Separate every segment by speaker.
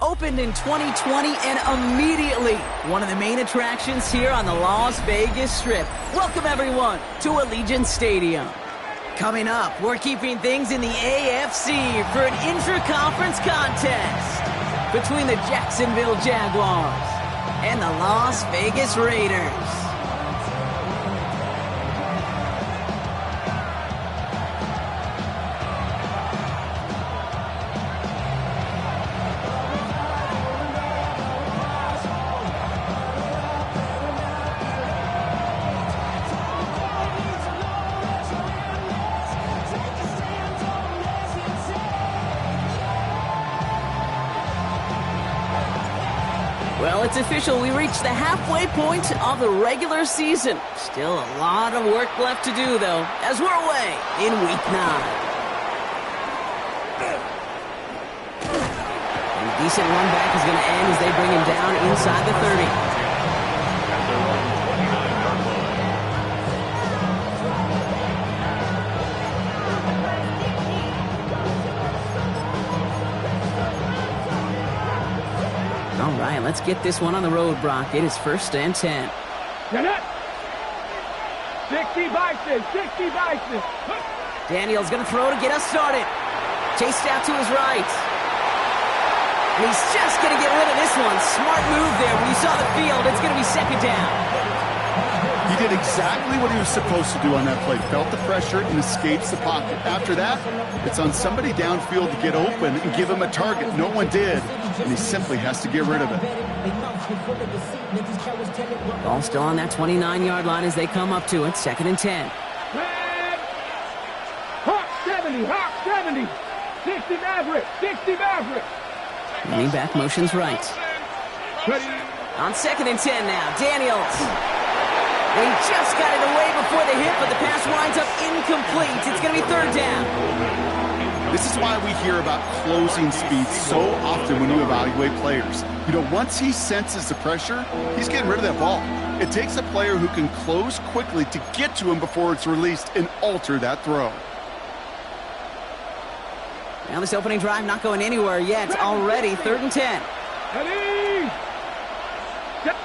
Speaker 1: Opened in 2020 and immediately one of the main attractions here on the Las Vegas Strip. Welcome, everyone, to Allegiant Stadium. Coming up, we're keeping things in the AFC for an intra-conference contest between the Jacksonville Jaguars and the Las Vegas Raiders. Well, it's official. We reached the halfway point of the regular season. Still a lot of work left to do, though, as we're away in Week 9. And a decent run back is going to end as they bring him down inside the 30. All right, let's get this one on the road, Brock. It is 1st and 10.
Speaker 2: Get it! 60 Bison, 60 Bison.
Speaker 1: Daniel's going to throw to get us started. Chased out to his right. And he's just going to get rid of this one. Smart move there. When you saw the field, it's going to be 2nd down.
Speaker 3: He did exactly what he was supposed to do on that play. Felt the pressure and escapes the pocket. After that, it's on somebody downfield to get open and give him a target. No one did, and he simply has to get rid of it.
Speaker 1: Ball still on that 29-yard line as they come up to it. 2nd and 10.
Speaker 2: Hawk 70, Hawk 70. 60 Maverick, 60 Maverick.
Speaker 1: Running back motions right. On 2nd and 10 now, Daniels. They just got it away before the hit, but the pass winds up incomplete. It's going to be 3rd down.
Speaker 3: This is why we hear about closing speed so often when you evaluate players. You know, once he senses the pressure, he's getting rid of that ball. It takes a player who can close quickly to get to him before it's released and alter that throw.
Speaker 1: Now this opening drive not going anywhere yet. Already 3rd and 10.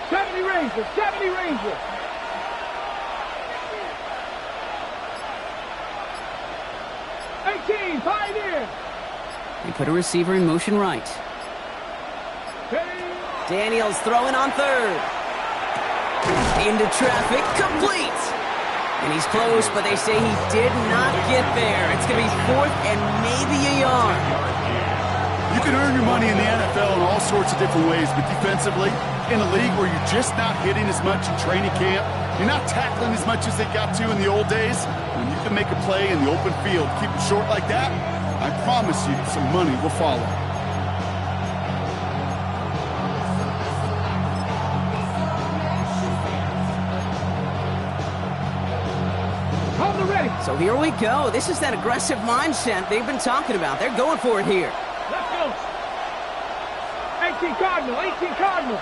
Speaker 2: 70 Rangers, 70 Rangers. 18, Pioneer.
Speaker 1: They put a receiver in motion right. Daniels throwing on 3rd. Into traffic, complete. And he's close, but they say he did not get there. It's going to be 4th and maybe a yard.
Speaker 3: You can earn your money in the NFL in all sorts of different ways, but defensively, in a league where you're just not hitting as much in training camp, you're not tackling as much as they got to in the old days, when you can make a play in the open field, keep it short like that, I promise you some money will follow.
Speaker 2: Hold the ready.
Speaker 1: So here we go. This is that aggressive mindset they've been talking about. They're going for it here.
Speaker 2: Let's go. 18 Cardinal, 18 Cardinal.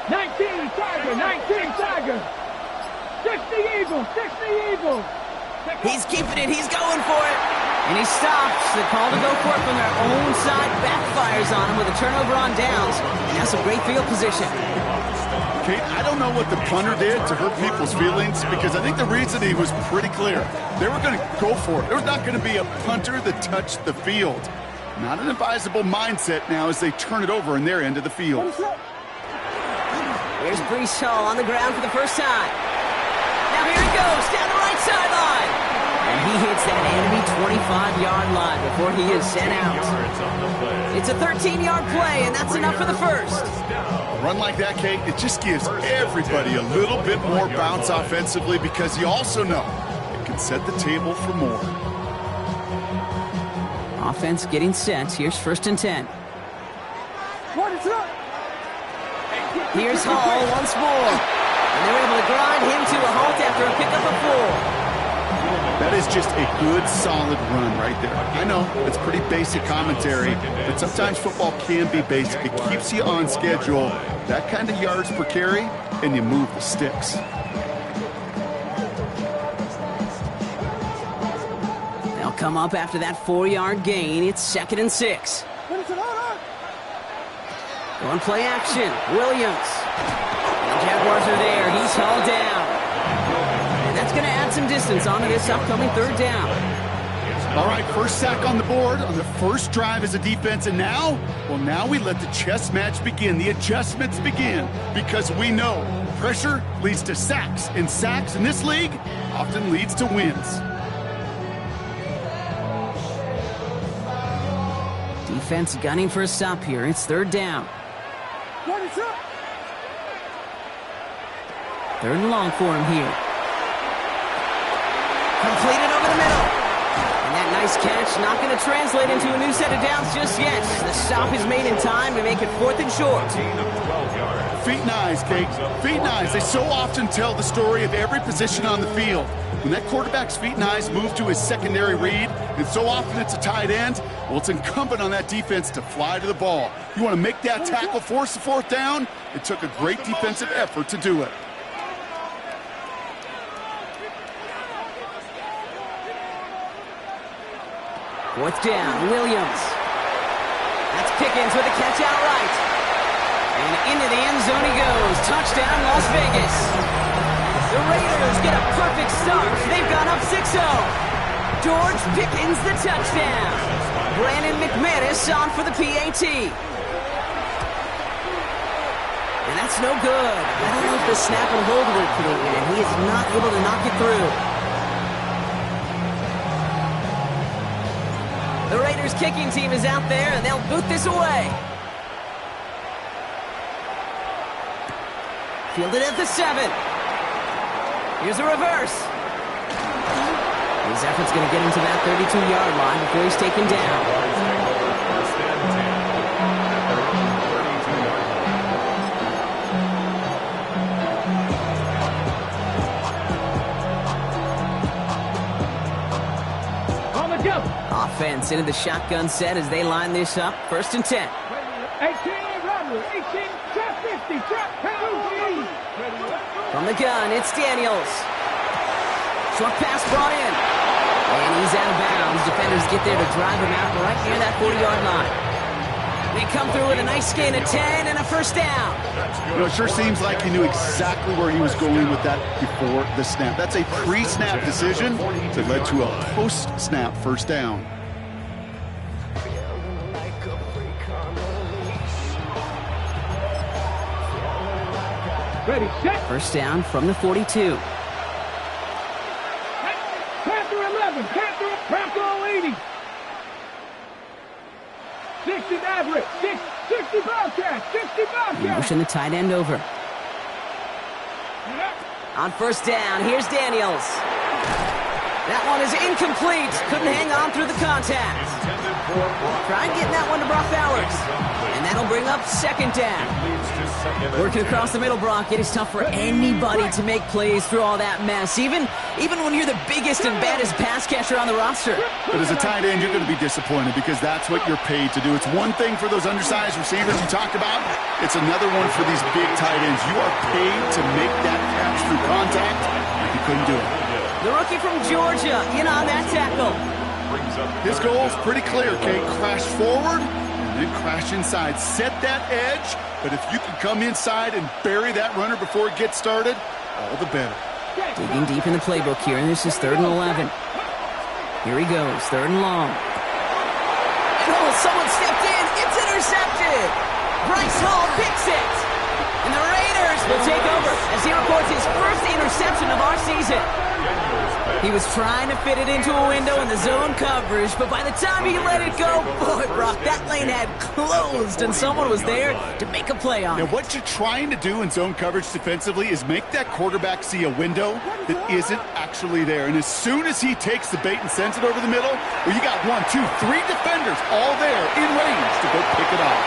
Speaker 2: 19 Tiger, 19 Tiger. 60 Eagle, 60 Eagle.
Speaker 1: He's keeping it. He's going for it. And he stops. The call to go for it from their own side backfires on him with a turnover on downs. And that's some great field position.
Speaker 3: Kate, I don't know what the punter did to hurt people's feelings because I think the reasoning was pretty clear. They were going to go for it. There's not going to be a punter that touched the field. Not an advisable mindset now as they turn it over in their end of the field.
Speaker 1: Here's Breece Hall on the ground for the first time. Now here he goes, down the right sideline. And he hits that enemy 25-yard line before he is sent out. It's a 13-yard play, and that's enough for the first.
Speaker 3: A run like that, Kate, it just gives everybody a little bit more bounce offensively because you also know it can set the table for more.
Speaker 1: Offense getting set. Here's 1st and 10. Here's Hall once more. And they're able to grind him to a halt after a pickup of 4.
Speaker 3: That is just a good, solid run right there. I know, it's pretty basic commentary, but sometimes football can be basic. It keeps you on schedule. That kind of yards per carry, and you move the sticks.
Speaker 1: They'll come up after that 4-yard gain. It's 2nd and 6. Going play action. Williams. The Jaguars are there. He's hauled down. And that's going to add some distance onto this upcoming 3rd down.
Speaker 3: All right, first sack on the board on the first drive as a defense, and now we let the chess match begin. The adjustments begin because we know pressure leads to sacks, and sacks in this league often leads to wins.
Speaker 1: Defense gunning for a stop here. It's 3rd down. 3rd and long for him here. Completed over the middle. And that nice catch not going to translate into a new set of downs just yet. The stop is made in time to make it 4th and short.
Speaker 3: Feet and eyes, Kate. Feet and eyes. They so often tell the story of every position on the field. When that quarterback's feet and eyes move to his secondary read, and so often it's a tight end, well, it's incumbent on that defense to fly to the ball. You want to make that tackle, force the 4th down? It took a great defensive effort to do it.
Speaker 1: Fourth down, Williams. That's Pickens with a catch outright. And into the end zone he goes. Touchdown, Las Vegas. The Raiders get a perfect start. They've gone up 6-0. George Pickens the touchdown. Brandon McManus on for the PAT. And that's no good. I don't know if the snap and hold worked today, and he is not able to knock it through. The Raiders kicking team is out there, and they'll boot this away. Fielded at the 7. Here's a reverse. His effort's going to get him to that 32-yard line before he's taken down.
Speaker 2: On the jump.
Speaker 1: Offense into the shotgun set as they line this up. 1st and 10.
Speaker 2: 18, Robert. 18, trap 50, trap 10.
Speaker 1: From the gun, it's Daniels. Short pass brought in. And he's out of bounds. Defenders get there to drive him out right near that 40-yard line. They come through with a nice gain of 10 and a 1st down.
Speaker 3: You know, it sure seems like he knew exactly where he was going with that before the snap. That's a pre-snap decision that led to a post-snap 1st down.
Speaker 2: Ready, set.
Speaker 1: 1st down from the 42.
Speaker 2: Panther 11, Panther 80. 60 Maverick, 60 Bobcat, 60 Bobcat.
Speaker 1: Motion the tight end over. On 1st down, here's Daniels. That one is incomplete. Couldn't hang on through the contact. Tried getting that one to Brock Bowers. And that'll bring up 2nd down. Working across the middle, Brock. It is tough for anybody to make plays through all that mess, even when you're the biggest and baddest pass catcher on the roster.
Speaker 3: But as a tight end, you're going to be disappointed because that's what you're paid to do. It's one thing for those undersized receivers you talked about. It's another one for these big tight ends. You are paid to make that catch through contact, and you couldn't do it.
Speaker 1: The rookie from Georgia in on that tackle.
Speaker 3: His goal is pretty clear, Kate. Crash forward and then crash inside. Set that edge, but if you can come inside and bury that runner before it gets started, all the better.
Speaker 1: Digging deep in the playbook here, and this is 3rd and 11. Here he goes, 3rd and long. Oh, someone stepped in. It's intercepted. Bryce Hall picks it. And the Raiders will take over as he records his 1st interception of our season. He was trying to fit it into a window in the zone coverage, but by the time he let it go, boy, Brock, that lane had closed, and someone was there to make a play on it.
Speaker 3: Now, what you're trying to do in zone coverage defensively is make that quarterback see a window that isn't actually there. And as soon as he takes the bait and sends it over the middle, well, you got 1, 2, 3 defenders all there in range to go pick it up.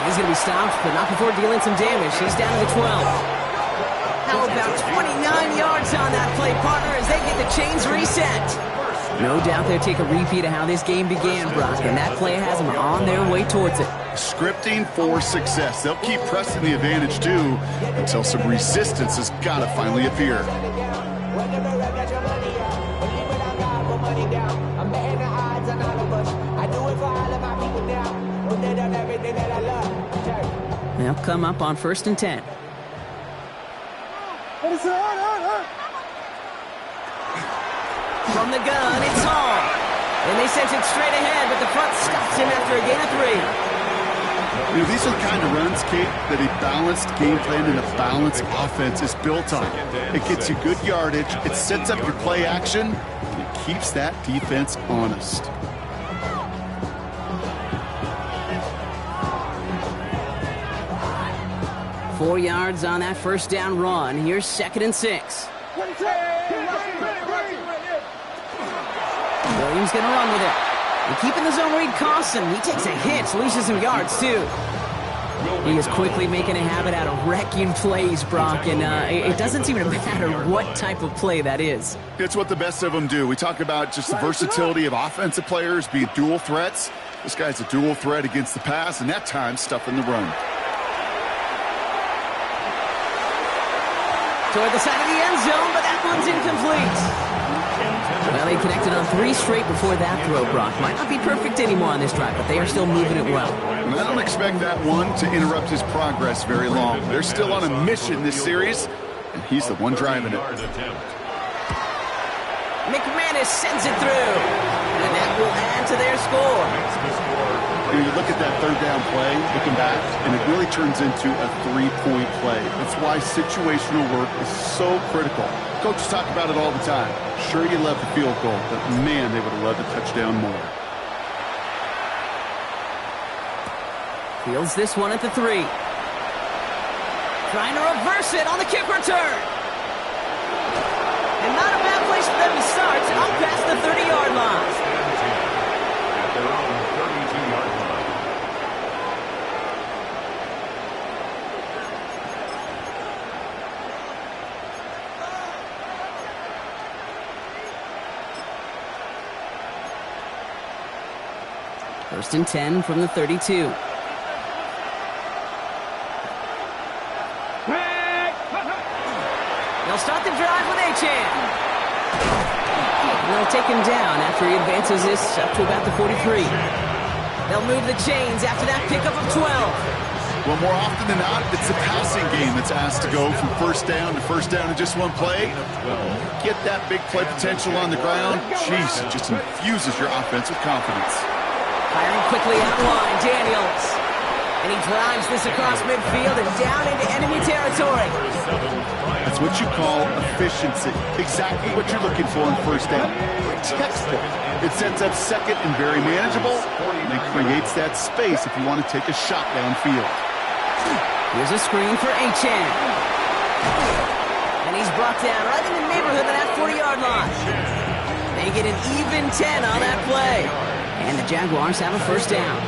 Speaker 1: He's going to be stopped, but not before dealing some damage. He's down to the 12. How about 29 yards on that play, partner, as they get the chains reset. No doubt they'll take a repeat of how this game began, Brock, and that play has them on their way towards it.
Speaker 3: Scripting for success. They'll keep pressing the advantage, too, until some resistance has got to finally appear.
Speaker 1: They'll come up on 1st and 10. From the gun, it's Hall. And they sent it straight ahead, but the front stops him after a gain of 3.
Speaker 3: You know, these are the kind of runs, Kate, that a balanced game plan and a balanced offense is built on. It gets you good yardage, it sets up your play action, and it keeps that defense honest.
Speaker 1: Four yards on that first down run. Here's 2nd and 6. Williams going to run with it. And keeping the zone read costs him. He takes a hit, loses some yards, too. He is quickly making a habit out of wrecking plays, Brock, and it doesn't seem to matter what type of play that is.
Speaker 3: It's what the best of them do. We talk about just the versatility of offensive players being dual threats. This guy's a dual threat against the pass, and that time stuffing the run.
Speaker 1: Toward the side of the end zone, but that one's incomplete. Well, they connected on 3 straight before that throw, Brock. Might not be perfect anymore on this drive, but they are still moving it well.
Speaker 3: And I don't expect that one to interrupt his progress very long. They're still on a mission this series, and he's the one driving it.
Speaker 1: McManus sends it through, and that will add to their score.
Speaker 3: You look at that 3rd down play, looking back, and it really turns into a 3-point play. That's why situational work is so critical. Coaches talk about it all the time. Sure, you love the field goal, but man, they would have loved a touchdown more.
Speaker 1: Fields this one at the 3. Trying to reverse it on the kick return. And not a bad place for them to start. Up past the 30-yard line.
Speaker 4: At their own 32-yard line.
Speaker 1: First and 10 from the 32. They'll start the drive with Achane. They'll take him down after he advances this up to about the 43. They'll move the chains after that pickup of 12.
Speaker 3: Well, more often than not, it's the passing game that's asked to go from first down in just one play. Get that big play potential on the ground. Jeez, it just infuses your offense with confidence.
Speaker 1: Firing quickly out line, Daniels. And he drives this across midfield and down into enemy territory.
Speaker 3: That's what you call efficiency. Exactly what you're looking for in first down. Textbook. It sets up 2nd and very manageable, and it creates that space if you want to take a shot downfield.
Speaker 1: Here's a screen for Achane. And he's brought down right in the neighborhood of that 40-yard line. They get an even 10 on that play. And the Jaguars have a first down.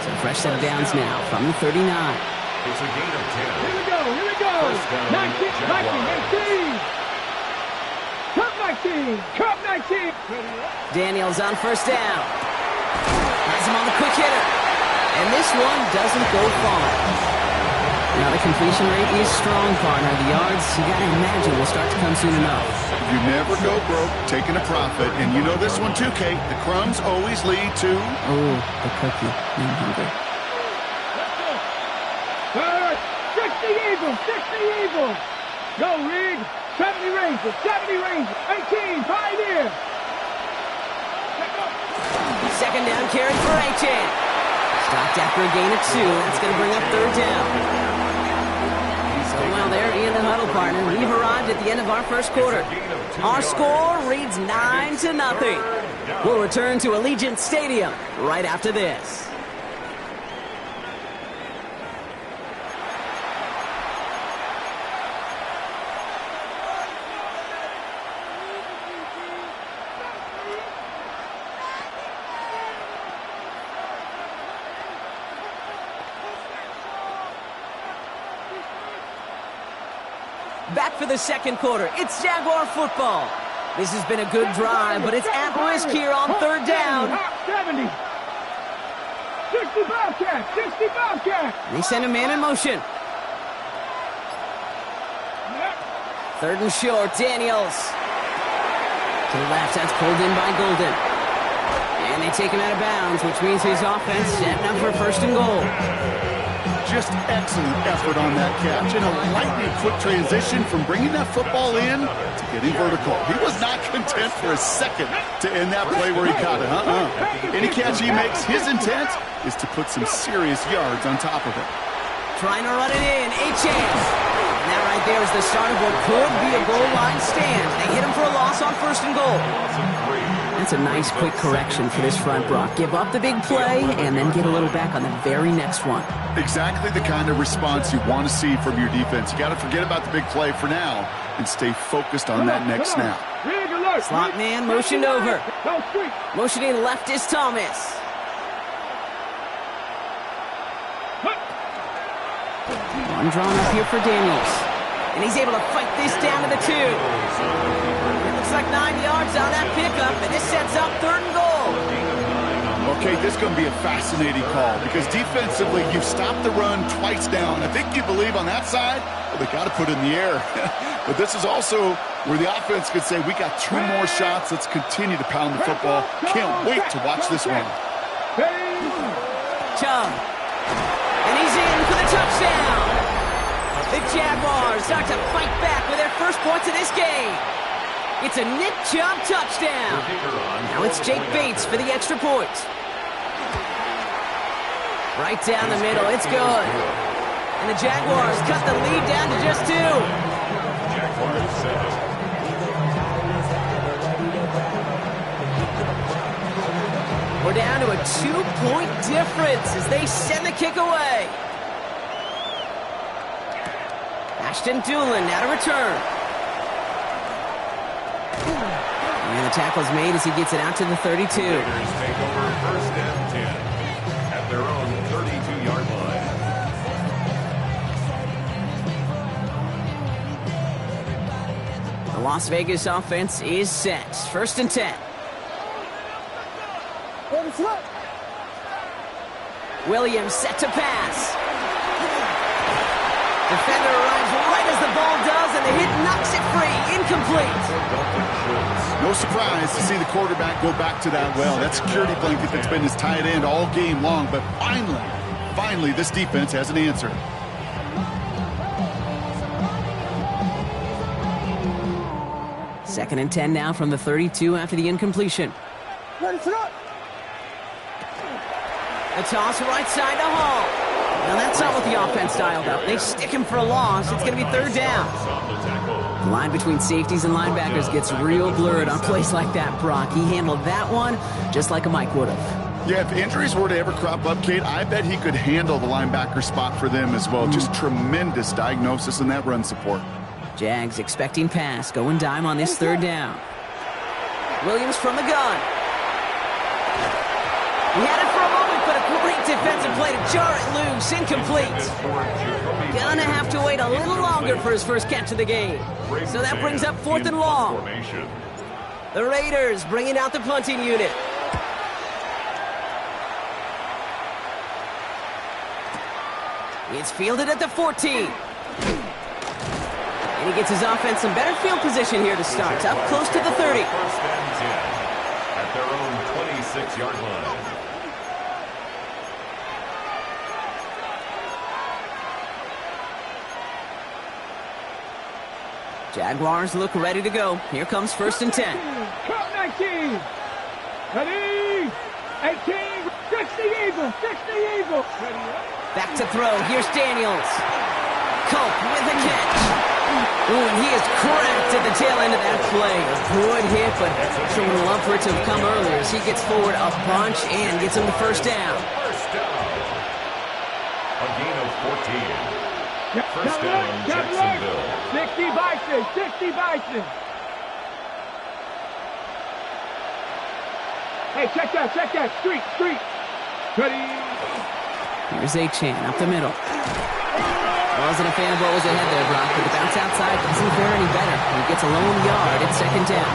Speaker 1: So fresh set of downs now from the 39.
Speaker 4: It's a gain of 10.
Speaker 2: Here we go. 19, 18. Cup 19.
Speaker 1: Daniels on first down. Has him on the quick hitter. And this one doesn't go far. Now the completion rate is strong, partner. The yards, you got to imagine, will start to come soon enough.
Speaker 3: You never go broke taking a profit. And you know this one too, Kate. The crumbs always lead to...
Speaker 1: Oh, the cookie. I'm hungry.
Speaker 2: 60 Eagles. Go, Reed. 70 Rangers. 18, Pioneer.
Speaker 1: 2nd down carry for Achane. Stopped after a gain of 2. That's going to bring up 3rd down. So, well, there in the huddle, partner. We've arrived at the end of our first quarter. Our score reads 9-0. We'll return to Allegiant Stadium right after this. Back for the second quarter. It's Jaguar football. This has been a good drive, but it's at risk here on 3rd down.
Speaker 2: 70. 60 Bobcat.
Speaker 1: They send a man in motion. 3rd and short, Daniels. To the left, that's pulled in by Golden. And they take him out of bounds, which means his offense setting up for first and goal.
Speaker 3: Just excellent effort on that catch and a lightning quick transition from bringing that football in to getting vertical. He was not content for a second to end that play where he caught it. Any catch he makes, his intent is to put some serious yards on top of it.
Speaker 1: Trying to run it in, a chance. And that right there is the start of what could be a goal line stand. They hit him for a loss on first and goal. That's a nice quick correction for this front, Brock. Give up the big play and then get a little back on the very next one.
Speaker 3: Exactly the kind of response you want to see from your defense. You got to forget about the big play for now and stay focused on that next snap.
Speaker 1: Slot man motioned over. Motioning left is Thomas. One drawn up here for Daniels. And he's able to fight this down to the 2. It looks like 9 yards on that pickup, and this sets up third and goal.
Speaker 3: Okay, this is going to be a fascinating call because defensively, you've stopped the run twice down. I think you believe on that side, well, they got to put it in the air. But this is also where the offense could say, we got 2 more shots. Let's continue to pound the football. Can't wait to watch this one.
Speaker 1: Chubb. And he's in for the touchdown. The Jaguars start to fight back with their first points of this game. It's a Nick Chubb touchdown. Now it's Jake Bates for the extra point. Right down the middle, it's good. And the Jaguars cut the lead down to just 2. We're down to a 2-point difference as they send the kick away. Ashton Doolin now to return. And the tackle's made as he gets it out to the 32.
Speaker 4: Take over first and 10 at their own 32-yard line.
Speaker 1: The Las Vegas offense is set. First and 10. Williams set to pass. Defender arrives right as the ball does, and the hit knocks it free. Incomplete.
Speaker 3: No surprise to see the quarterback go back to that well. That security blanket that's been his tight end all game long, but finally, this defense has an answer.
Speaker 1: Second and 10 now from the 32 after the incompletion. A toss right side to Hall. Now that's not what the offense dialed up. They stick him for a loss. It's going to be third down. The line between safeties and linebackers gets real blurred on plays like that, Brock. He handled that one just like a Mike would have.
Speaker 3: Yeah, if injuries were to ever crop up, Kate, I bet he could handle the linebacker spot for them as well. Just tremendous diagnosis in that run support.
Speaker 1: Jags expecting pass, going dime on this third down. Williams from the gun. He had it for a moment, but a great defensive play to jar it loose. Incomplete. Gonna have to wait a little longer for his first catch of the game. So that brings up fourth and long. The Raiders bringing out the punting unit. It's fielded at the 14. And he gets his offense some better field position here to start. Up close to the 30.
Speaker 4: First and 10 at their own 26-yard line.
Speaker 1: Jaguars look ready to go. Here comes first and 10.
Speaker 2: Count 19. Ready. 18. 60 Eagles. 60 Eagles.
Speaker 1: Back to throw. Here's Daniels. Culp with a catch. Ooh, and he is cracked at the tail end of that play. A good hit, but sure would love for it to have come earlier as he gets forward a bunch and gets him the first down.
Speaker 4: First down. A gain of 14. First down, Jacksonville.
Speaker 2: 60 Bison. 60 Bison. Hey, check that. Street. Ready.
Speaker 1: Here's A-Chan up the middle. Wasn't a fan of what was ahead there, Brock, but the bounce outside doesn't fare any better. He gets a lone yard at second down.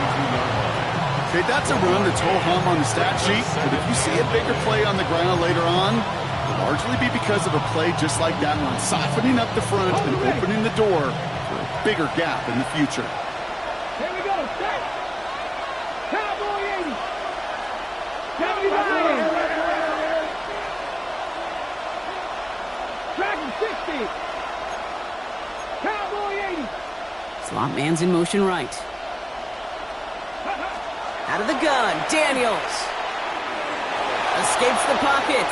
Speaker 3: Okay, that's a run that's ho-hum on the stat sheet, but if you see a bigger play on the ground later on, it'll largely be because of a play just like that one, softening up the front and opening the door for a bigger gap in the future.
Speaker 2: Here we go. Set. Cowboy 80. Dragon 60. Cowboy 80.
Speaker 1: Slot man's in motion right. Out of the gun, Daniels. Escapes the pocket.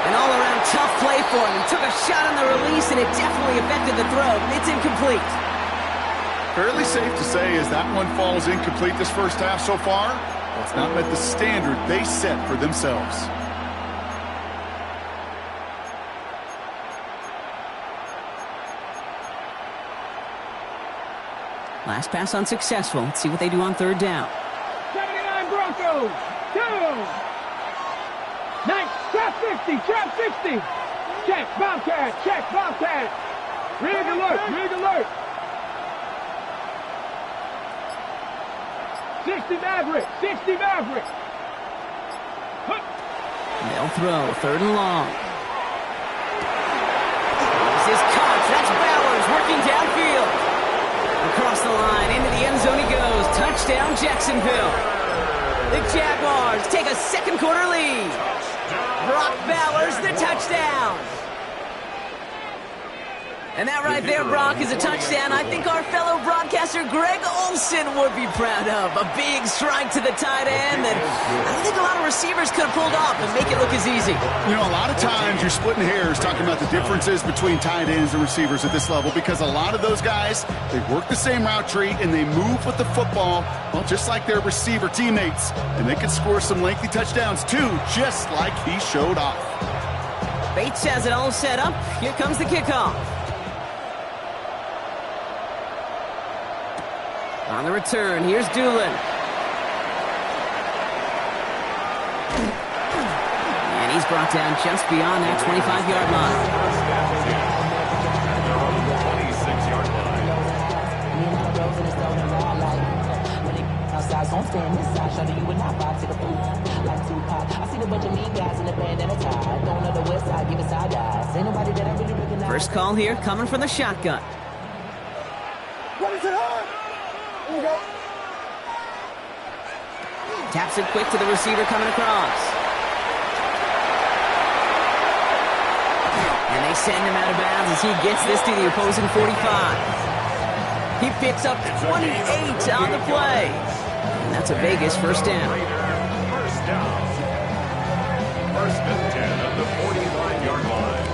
Speaker 1: An all-around tough play for him. He took a shot on the release, and it definitely affected the throw. It's incomplete.
Speaker 3: Fairly safe to say as that one falls incomplete this first half so far, well, it's not met the standard they set for themselves.
Speaker 1: Last pass unsuccessful. Let's see what they do on third down.
Speaker 2: 79 Broncos. 2. Nice. Trap 50. Trap 60. Check. Bobcat. Check. Bobcat. Rig alert. Rig alert. 60 Maverick. 60 Maverick.
Speaker 1: They'll throw. Third and long. This is caught. That's Bowers working downfield. Across the line, into the end zone he goes. Touchdown, Jacksonville. The Jaguars take a second quarter lead. Brock Bowers, the touchdown. And that right there, Brock, is a touchdown I think our fellow broadcaster Greg Olson would be proud of. A big strike to the tight end that I don't think a lot of receivers could have pulled off and make it look as easy.
Speaker 3: You know, a lot of times you're splitting hairs talking about the differences between tight ends and receivers at this level because a lot of those guys, they work the same route tree and they move with the football, well, just like their receiver teammates. And they can score some lengthy touchdowns too, just like he showed off.
Speaker 1: Bates has it all set up. Here comes the kickoff. On the return, here's Doolin. And he's brought down just beyond that 25-yard line.
Speaker 4: 26-yard line.
Speaker 1: First call here coming from the shotgun.
Speaker 2: What is it on? Here we go.
Speaker 1: Taps it quick to the receiver coming across. And they send him out of bounds as he gets this to the opposing 45. He picks up 28 on the play. And that's a Vegas first down.
Speaker 4: First down. First and 10 at the 49-yard line.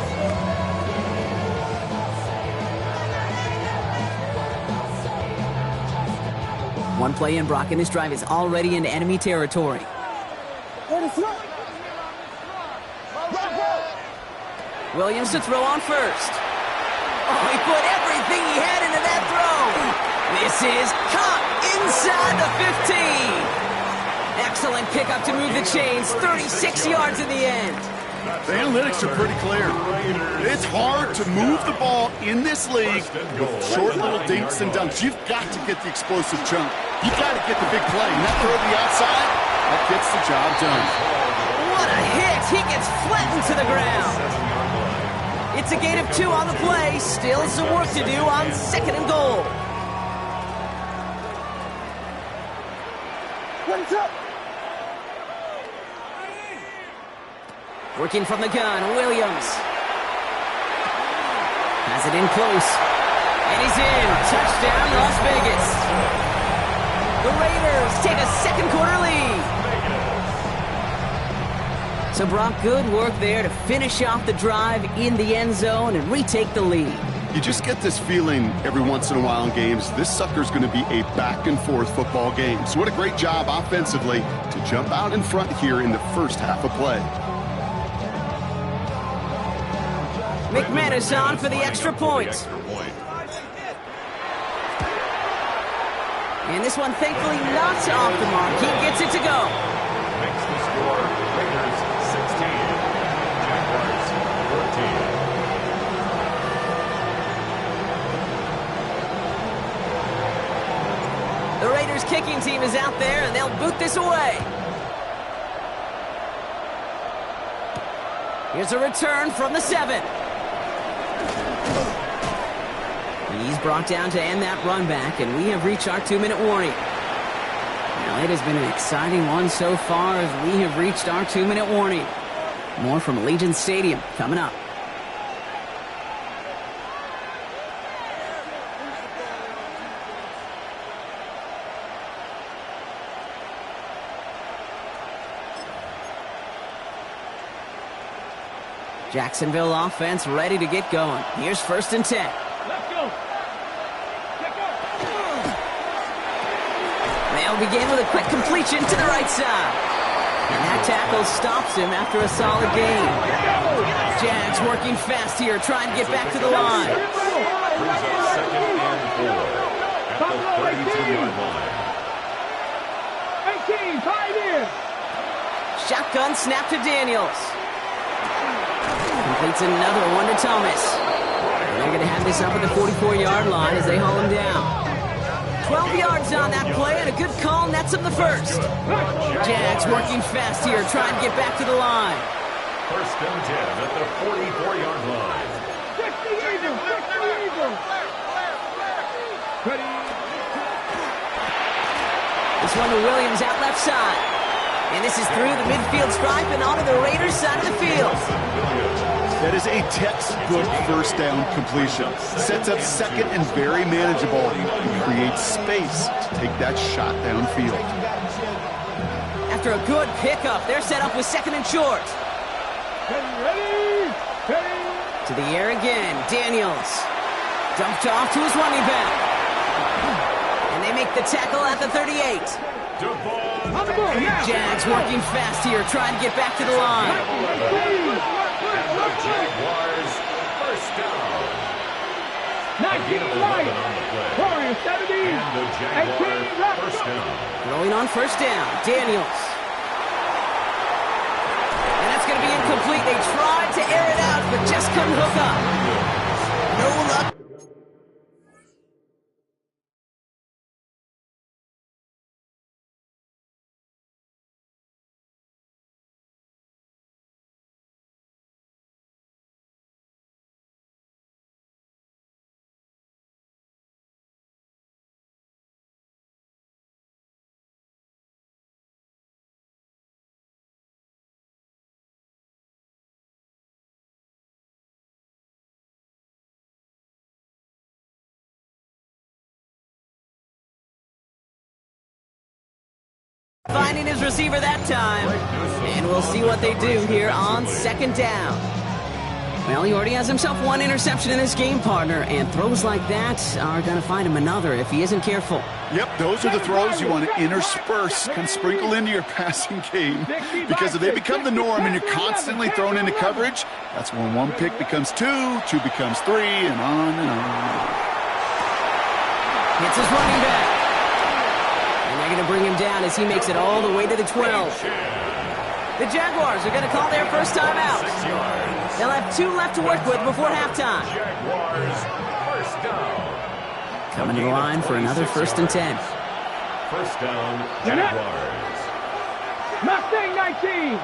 Speaker 1: One play in, Brock, and this drive is already into enemy territory. Williams to throw on first. Oh, he put everything he had into that throw. This is caught inside the 15. Excellent pickup to move the chains. 36 yards in the end.
Speaker 3: The analytics are pretty clear. It's hard to move the ball in this league with short little dinks and dunks. You've got to get the explosive chunk. You've got to get the big play. And that throw to the outside, that gets the job done.
Speaker 1: What a hit. He gets flattened to the ground. It's a gain of 2 on the play. Still some work to do on second and goal.
Speaker 2: What's up?
Speaker 1: Working from the gun, Williams. Has it in close. And he's in. Touchdown, Las Vegas. The Raiders take a second quarter lead. So, Brock, good work there to finish off the drive in the end zone and retake the lead.
Speaker 3: You just get this feeling every once in a while in games, this sucker's going to be a back-and-forth football game. So what a great job offensively to jump out in front here in the first half of play.
Speaker 1: McManus on for the extra point. And this one, thankfully, not off the mark. He gets it to go.
Speaker 4: Makes the score Raiders 16, Jaguars 14.
Speaker 1: The Raiders kicking team is out there, and they'll boot this away. Here's a return from the 7. He's brought down to end that run back, and we have reached our 2-minute warning. Now It has been an exciting one so far as we have reached our 2-minute warning. More from Allegiant Stadium coming up. Jacksonville offense ready to get going. Here's 1st and 10.
Speaker 2: Let's go.
Speaker 1: They'll begin with a quick completion to the right side. And that tackle stops him after a solid gain. Jags working fast here, trying to get back to the line.
Speaker 4: Brings up 2nd and 4 at the 32-yard line.
Speaker 2: 18, tight end.
Speaker 1: Shotgun snap to Daniels. Completes another one to Thomas. And they're going to have this up at the 44-yard line as they haul him down. 12 yards on that play, and a good call nets him the first. Jags working fast here, trying to get back to the line.
Speaker 4: 1st and 10 at the 44-yard line.
Speaker 2: 60 Eagles, 60 Eagles. Ready.
Speaker 1: This one to Williams out left side. And this is through the midfield stripe and onto the Raiders side of the field.
Speaker 3: That is a textbook 1st down completion. Sets up 2nd and very manageable. And creates space to take that shot downfield.
Speaker 1: After a good pickup, they're set up with 2nd and short.
Speaker 2: Ready.
Speaker 1: To the air again, Daniels. Dumped off to his running back. And they make the tackle at the 38.
Speaker 2: On the ball now.
Speaker 1: Jags working fast here, trying to get back to the line.
Speaker 4: And the Jaguars 1st down.
Speaker 2: 19 right. Warriors 70.
Speaker 4: And the Jaguars 1st down.
Speaker 1: Throwing on 1st down, Daniels. And that's going to be incomplete. They tried to air it out, but just couldn't hook up. No luck. Finding his receiver that time. And we'll see what they do here on 2nd down. Well, he already has himself one interception in this game, partner, and throws like that are going to find him another if he isn't careful.
Speaker 3: Yep, those are the throws you want to intersperse, kind of sprinkle into your passing game. Because if they become the norm and you're constantly thrown into coverage, that's when 1 pick becomes 2, 2 becomes 3, and on and on.
Speaker 1: Hits his running back. And they're going to bring him down as he makes it all the way to the 12. The Jaguars are going to call their first time out. They'll have 2 left to work with before halftime.
Speaker 4: Jaguars 1st down.
Speaker 1: Coming to the line for another 1st and 10.
Speaker 4: 1st down, Jaguars.
Speaker 2: Mustang 19.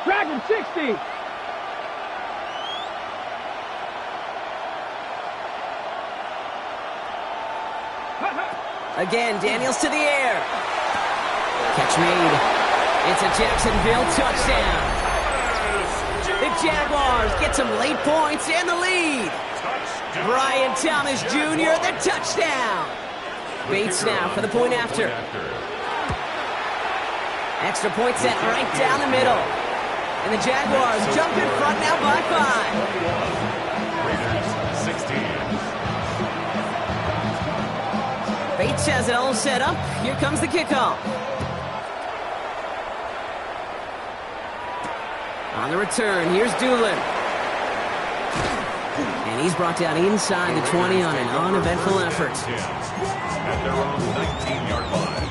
Speaker 2: Dragon 60.
Speaker 1: Again, Daniels to the air. Catch made. It's a Jacksonville touchdown. The Jaguars get some late points and the lead. Brian Thomas Jr., the touchdown. Bates now for the point after. Extra point set right down the middle. And the Jaguars jump in front now by 5.
Speaker 4: Raiders 16.
Speaker 1: Bates has it all set up. Here comes the kickoff. On the return, here's Doolin. And he's brought down inside the 20 on an uneventful effort.
Speaker 4: At their own 19-yard line.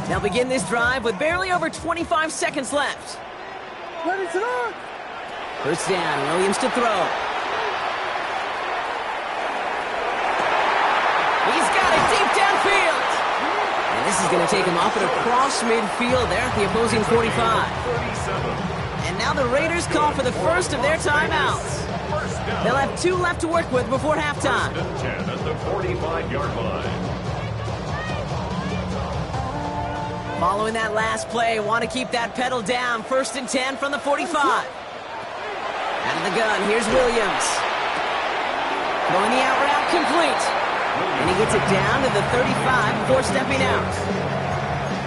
Speaker 1: They'll begin this drive with barely over 25 seconds left. First down, Williams to throw. He's is going to take him up and across midfield there at the opposing 45. And now the Raiders call for the first of their timeouts. They'll have 2 left to work with before halftime.
Speaker 4: 10 at the 45-yard line.
Speaker 1: Following that last play, want to keep that pedal down. 1st and 10 from the 45. Out of the gun, here's Williams. Throwing the out route complete. And he gets it down to the 35 before stepping out.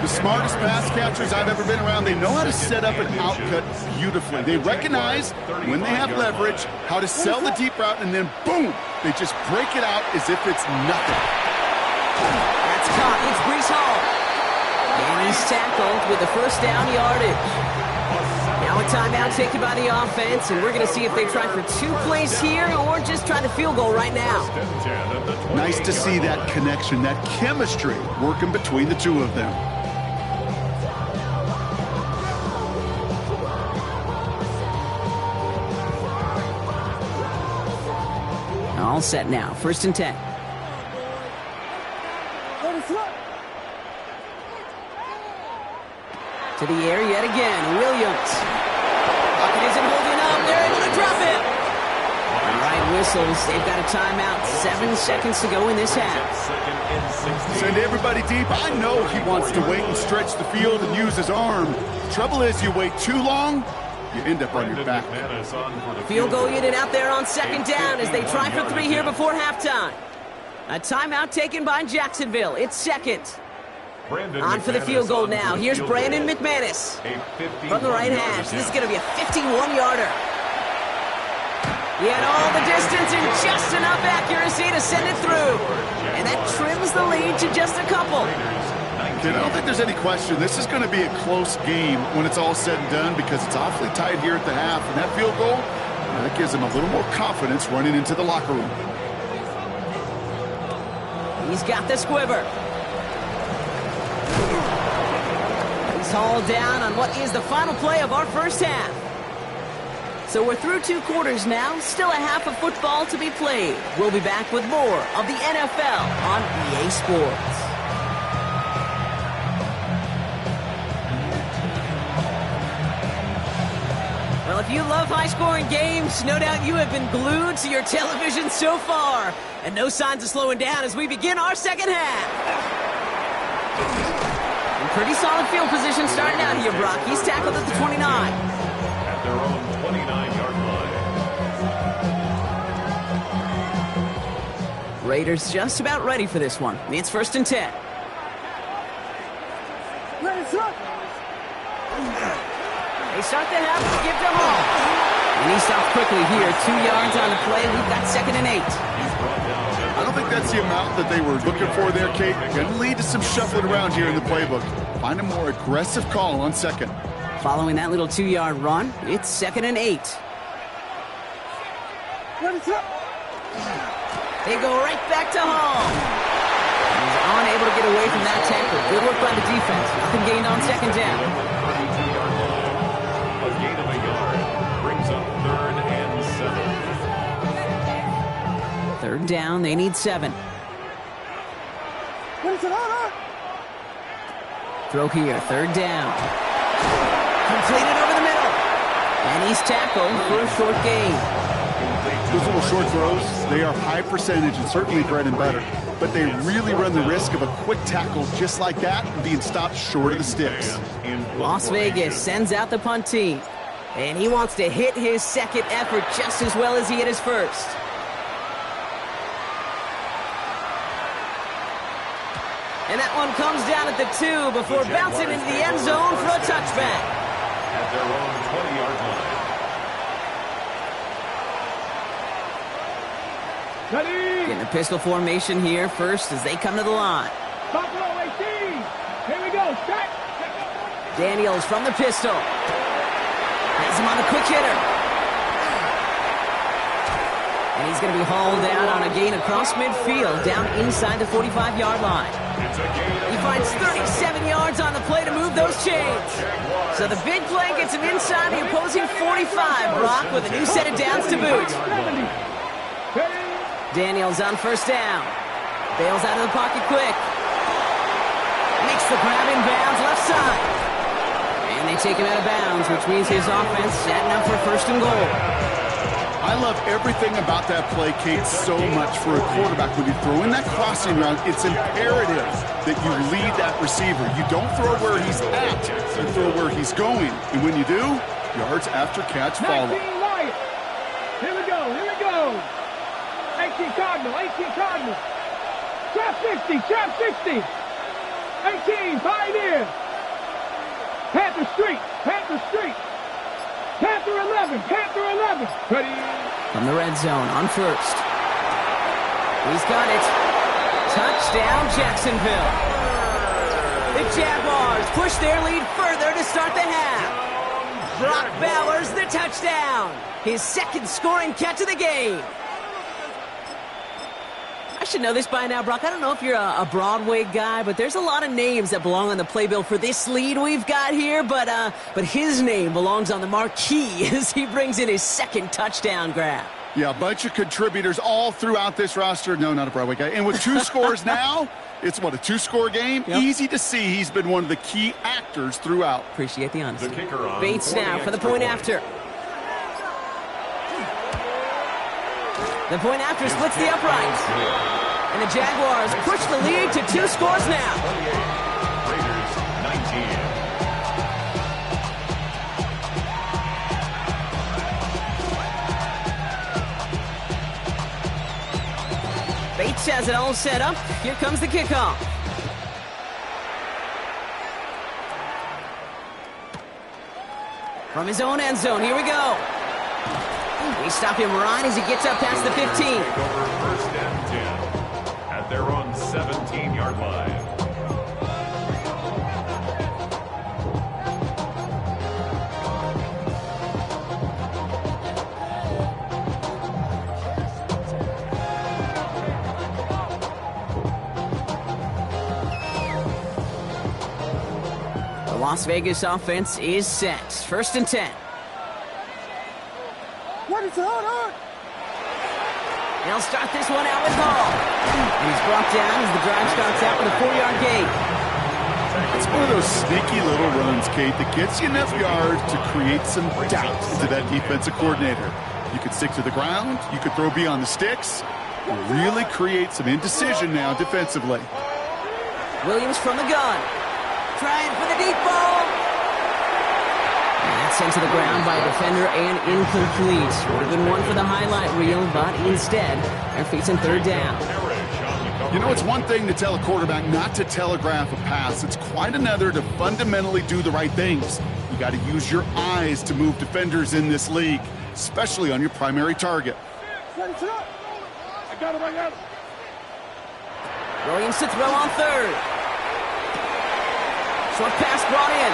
Speaker 3: The smartest pass catchers I've ever been around, they know how to set up an outcut beautifully. They recognize when they have leverage, how to sell the deep route, and then boom, they just break it out as if it's nothing.
Speaker 1: That's caught. It's Breece Hall. And he's tackled with the first down yardage. Now a timeout taken by the offense, and we're going to see if they try for 2 plays here or just try to field goal right now.
Speaker 3: Nice to see that connection, that chemistry working between the two of them.
Speaker 1: All set now. 1st and 10. To the air yet again. Williams. Pocket isn't holding up. They're able to drop it. All right, whistles. They've got a timeout. 7 seconds to go in this half.
Speaker 3: Send everybody deep. I know he wants to wait and stretch the field and use his arm. Trouble is, you wait too long, you end up on your back.
Speaker 1: Field goal unit out there on 2nd down as they try for 3 here before halftime. A timeout taken by Jacksonville. It's 2nd. On for the field goal now. Here's Brandon McManus from the right hash. This is going to be a 51-yarder. He had all the distance and just enough accuracy to send it through. And that trims the lead to just a couple.
Speaker 3: I don't think there's any question. This is going to be a close game when it's all said and done because it's awfully tight here at the half. And that field goal, that gives him a little more confidence running into the locker room.
Speaker 1: He's got the squiver. He's hauled down on what is the final play of our first half. So we're through 2 quarters now. Still a half of football to be played. We'll be back with more of the NFL on EA Sports. Well, if you love high-scoring games, no doubt you have been glued to your television so far. And no signs of slowing down as we begin our second half. Pretty solid field position starting out here, Brock. He's tackled at the 29.
Speaker 4: At their own 29-yard line.
Speaker 1: Raiders just about ready for this one. It's 1st and 10. They start the half with give to Hall. And he stops quickly here. 2 yards on the play. We've got 2nd and 8.
Speaker 3: I don't think that's the amount that they were looking for there, Kate. Going to lead to some shuffling around here in the playbook. Find a more aggressive call on 2nd.
Speaker 1: Following that little 2-yard run, it's 2nd and 8. They go right back to Hall. He's unable to get away from that tackle. Good work by the defense. Nothing gained on 2nd down.
Speaker 4: 32-yard line. A gain of a yard brings up 3rd and 7.
Speaker 1: 3rd down, they need 7. Throw here, 3rd down. Completed over the middle. And he's tackled for a short gain.
Speaker 3: Those little short throws, they are high percentage and certainly bread and butter. But they really run the risk of a quick tackle just like that and being stopped short of the sticks.
Speaker 1: Las Vegas sends out the punt team. And he wants to hit his 2nd effort just as well as he hit his 1st. And that one comes down at the 2 before bouncing into the end zone for a touchback.
Speaker 4: At their own 20-yard line.
Speaker 1: Getting a pistol formation here first as they come to the line.
Speaker 2: Buffalo 18. Here we go. Strike.
Speaker 1: Daniels from the pistol. Has him on the quick hitter. And he's going to be hauled down on a gain across midfield, down inside the 45-yard line. He finds 37 yards on the play to move those chains. So the big play gets him inside the opposing 45, Brock, with a new set of downs to boot. Daniels on 1st down. Bails out of the pocket quick. Makes the grab in bounds left side. And they take him out of bounds, which means his offense setting up for first and goal.
Speaker 3: I love everything about that play, Kate, so much for a quarterback. When you throw in that crossing route, it's imperative that you lead that receiver. You don't throw where he's at, you throw where he's going. And when you do, yards after catch follow.
Speaker 2: 19 Lions. Here we go, here we go. 18 Cardinal, 18 Cardinal. Trap 60, trap 60. 18 Pioneer. Panther Street, Panther Street. Panther 11, Panther 11. Ready?
Speaker 1: From the red zone on first. He's got it. Touchdown, Jacksonville. The Jaguars push their lead further to start the half. Brock Bowers, the touchdown. His second scoring catch of the game. I should know this by now, Brock. I don't know if you're a Broadway guy, but there's a lot of names that belong on the playbill for this lead we've got here. But his name belongs on the marquee as he brings in his second touchdown grab.
Speaker 3: Yeah, a bunch of contributors all throughout this roster. No, not a Broadway guy. And with two scores now, it's what, a two-score game? Yep. Easy to see he's been one of the key actors throughout.
Speaker 1: Appreciate the honesty.
Speaker 4: The kicker on
Speaker 1: Bates now for the point after. The point after splits the uprights. And the Jaguars push the lead to 2 scores now.
Speaker 4: 28, Raiders 19.
Speaker 1: Bates has it all set up. Here comes the kickoff. From his own end zone, here we go. We stop him right as he gets up past the 15.
Speaker 4: Take over first and 10 at their own 17-yard line.
Speaker 1: The Las Vegas offense is set. First and 10.
Speaker 2: What is on?
Speaker 1: They'll start this one out with Hall. And he's brought down as the drive starts out with a 4-yard gain.
Speaker 3: It's one of those sneaky little runs, Kate, that gets you enough yards to create some doubt into that defensive coordinator. You could stick to the ground, you could throw beyond the sticks, and really create some indecision now defensively.
Speaker 1: Williams from the gun. Trying for the deep ball. And that's sent to the ground by a defender and incomplete. Would have been one for the highlight reel, but instead, they're facing third down.
Speaker 3: You know, it's one thing to tell a quarterback not to telegraph a pass. It's quite another to fundamentally do the right things. You got to use your eyes to move defenders in this league, especially on your primary target.
Speaker 2: I got him.
Speaker 1: Williams to throw on third. Short pass brought in.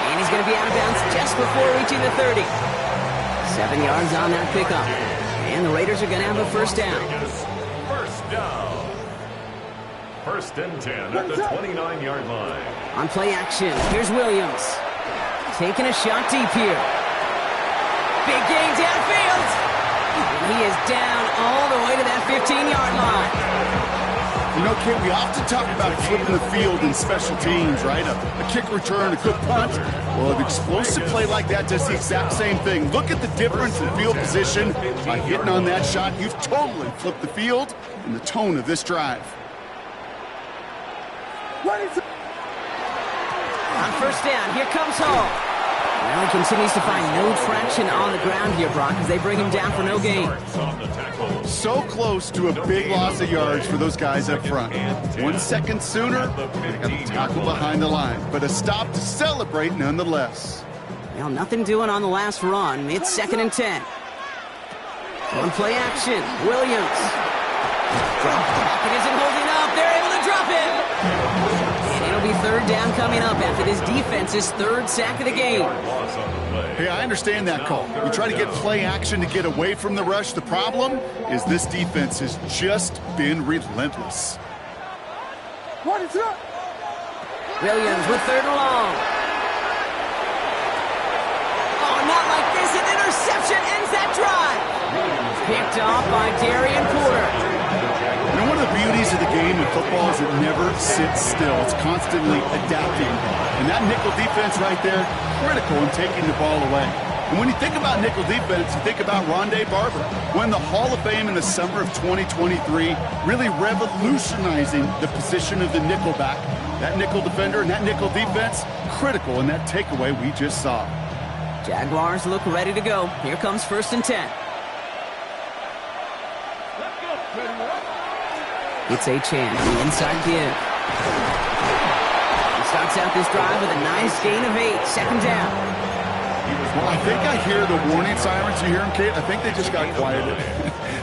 Speaker 1: And he's going to be out of bounds just before reaching the 30. 7 yards on that pickup. And the Raiders are going to have a first down.
Speaker 4: First down. First and 10 at the 29-yard line.
Speaker 1: On play action, here's Williams. Taking a shot deep here. Big gain downfield. And he is down all the way to that 15-yard line.
Speaker 3: You know, Kate, we often talk about flipping the field in special teams, right? A kick return, a good punt. Well, an explosive play like that does the exact same thing. Look at the difference in field position. By hitting on that shot, you've totally flipped the field and the tone of this drive.
Speaker 1: On first down, here comes Hall. Well, he continues to find no traction on the ground here, Brock, as they bring him down for no gain.
Speaker 3: So close to a big loss of yards for those guys up front. 1 second sooner, they got a tackle behind the line, but a stop to celebrate nonetheless.
Speaker 1: Well, nothing doing on the last run. It's 2nd and 10. On play action, Williams. It isn't holding up. They're able to drop it. And it'll be third down coming up after this defense's third sack of the game.
Speaker 3: Hey, I understand that call. We try to get play action to get away from the rush. The problem is this defense has just been relentless.
Speaker 2: What is up?
Speaker 1: Williams with third and long. Oh, not like this. An interception ends that drive. Picked off by Darian Porter.
Speaker 3: You know, one of the beauties of the game in football football is it never sits still. It's constantly adapting. And that nickel defense right there, critical in taking the ball away. And when you think about nickel defense, you think about Rondé Barber, won the Hall of Fame in the summer of 2023, really revolutionizing the position of the nickelback. That nickel defender and that nickel defense, critical in that takeaway we just saw.
Speaker 1: Jaguars look ready to go. Here comes 1st and 10. It's Achane, the inside give. He starts out this drive with a nice gain of 8. 2nd down.
Speaker 3: Well, I think I hear the warning sirens. You hear them, Kate? I think they just got quieted.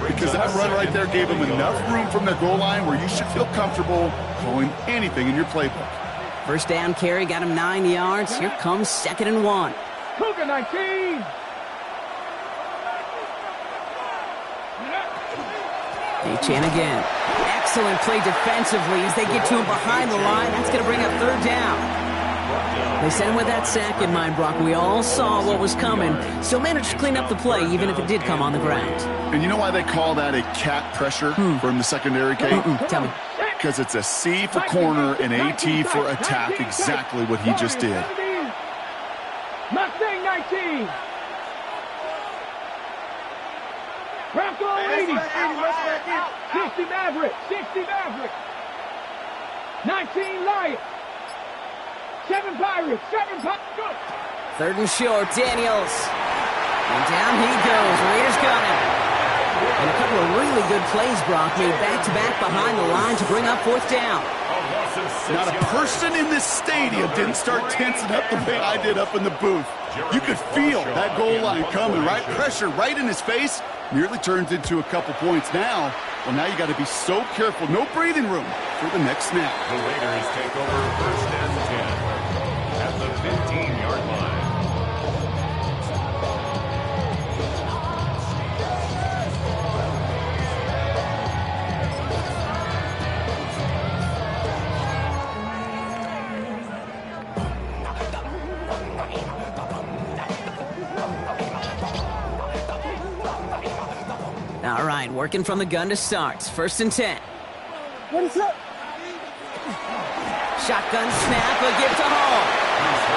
Speaker 3: Because that run right there gave them enough room from the goal line where you should feel comfortable calling anything in your playbook.
Speaker 1: 1st down carry got him 9 yards. Here comes 2nd and 1.
Speaker 2: Cougar 19.
Speaker 1: Achane again. Excellent play defensively as they get to him behind the line. That's going to bring up 3rd down. They sent him with that sack in mind, Brock. We all saw what was coming. Still managed to clean up the play, even if it did come on the ground.
Speaker 3: And you know why they call that a cat pressure from the secondary, Kate?
Speaker 1: Tell me.
Speaker 3: Because it's a C for corner and AT for attack. Exactly what he just did.
Speaker 2: Mustang 19. Bronco 80. 60 Maverick. 60 Maverick. 19 Lions. 7 Pirates. 7 Pirates.
Speaker 1: 3rd and short. Daniels. And down he goes. Raiders got him. And a couple of really good plays, Brock, made back-to-back behind the line to bring up 4th down.
Speaker 3: Not a person in this stadium didn't start tensing up the way I did up in the booth. You could feel that goal line coming, right? Pressure right in his face. Nearly turns into a couple points now. Well, now you got to be so careful. No breathing room for the next snap.
Speaker 4: The Raiders take over 1st and 10 at the 15-yard line.
Speaker 1: All right, working from the gun to start. 1st and 10.
Speaker 2: What is up?
Speaker 1: Shotgun snap, a give to Hall.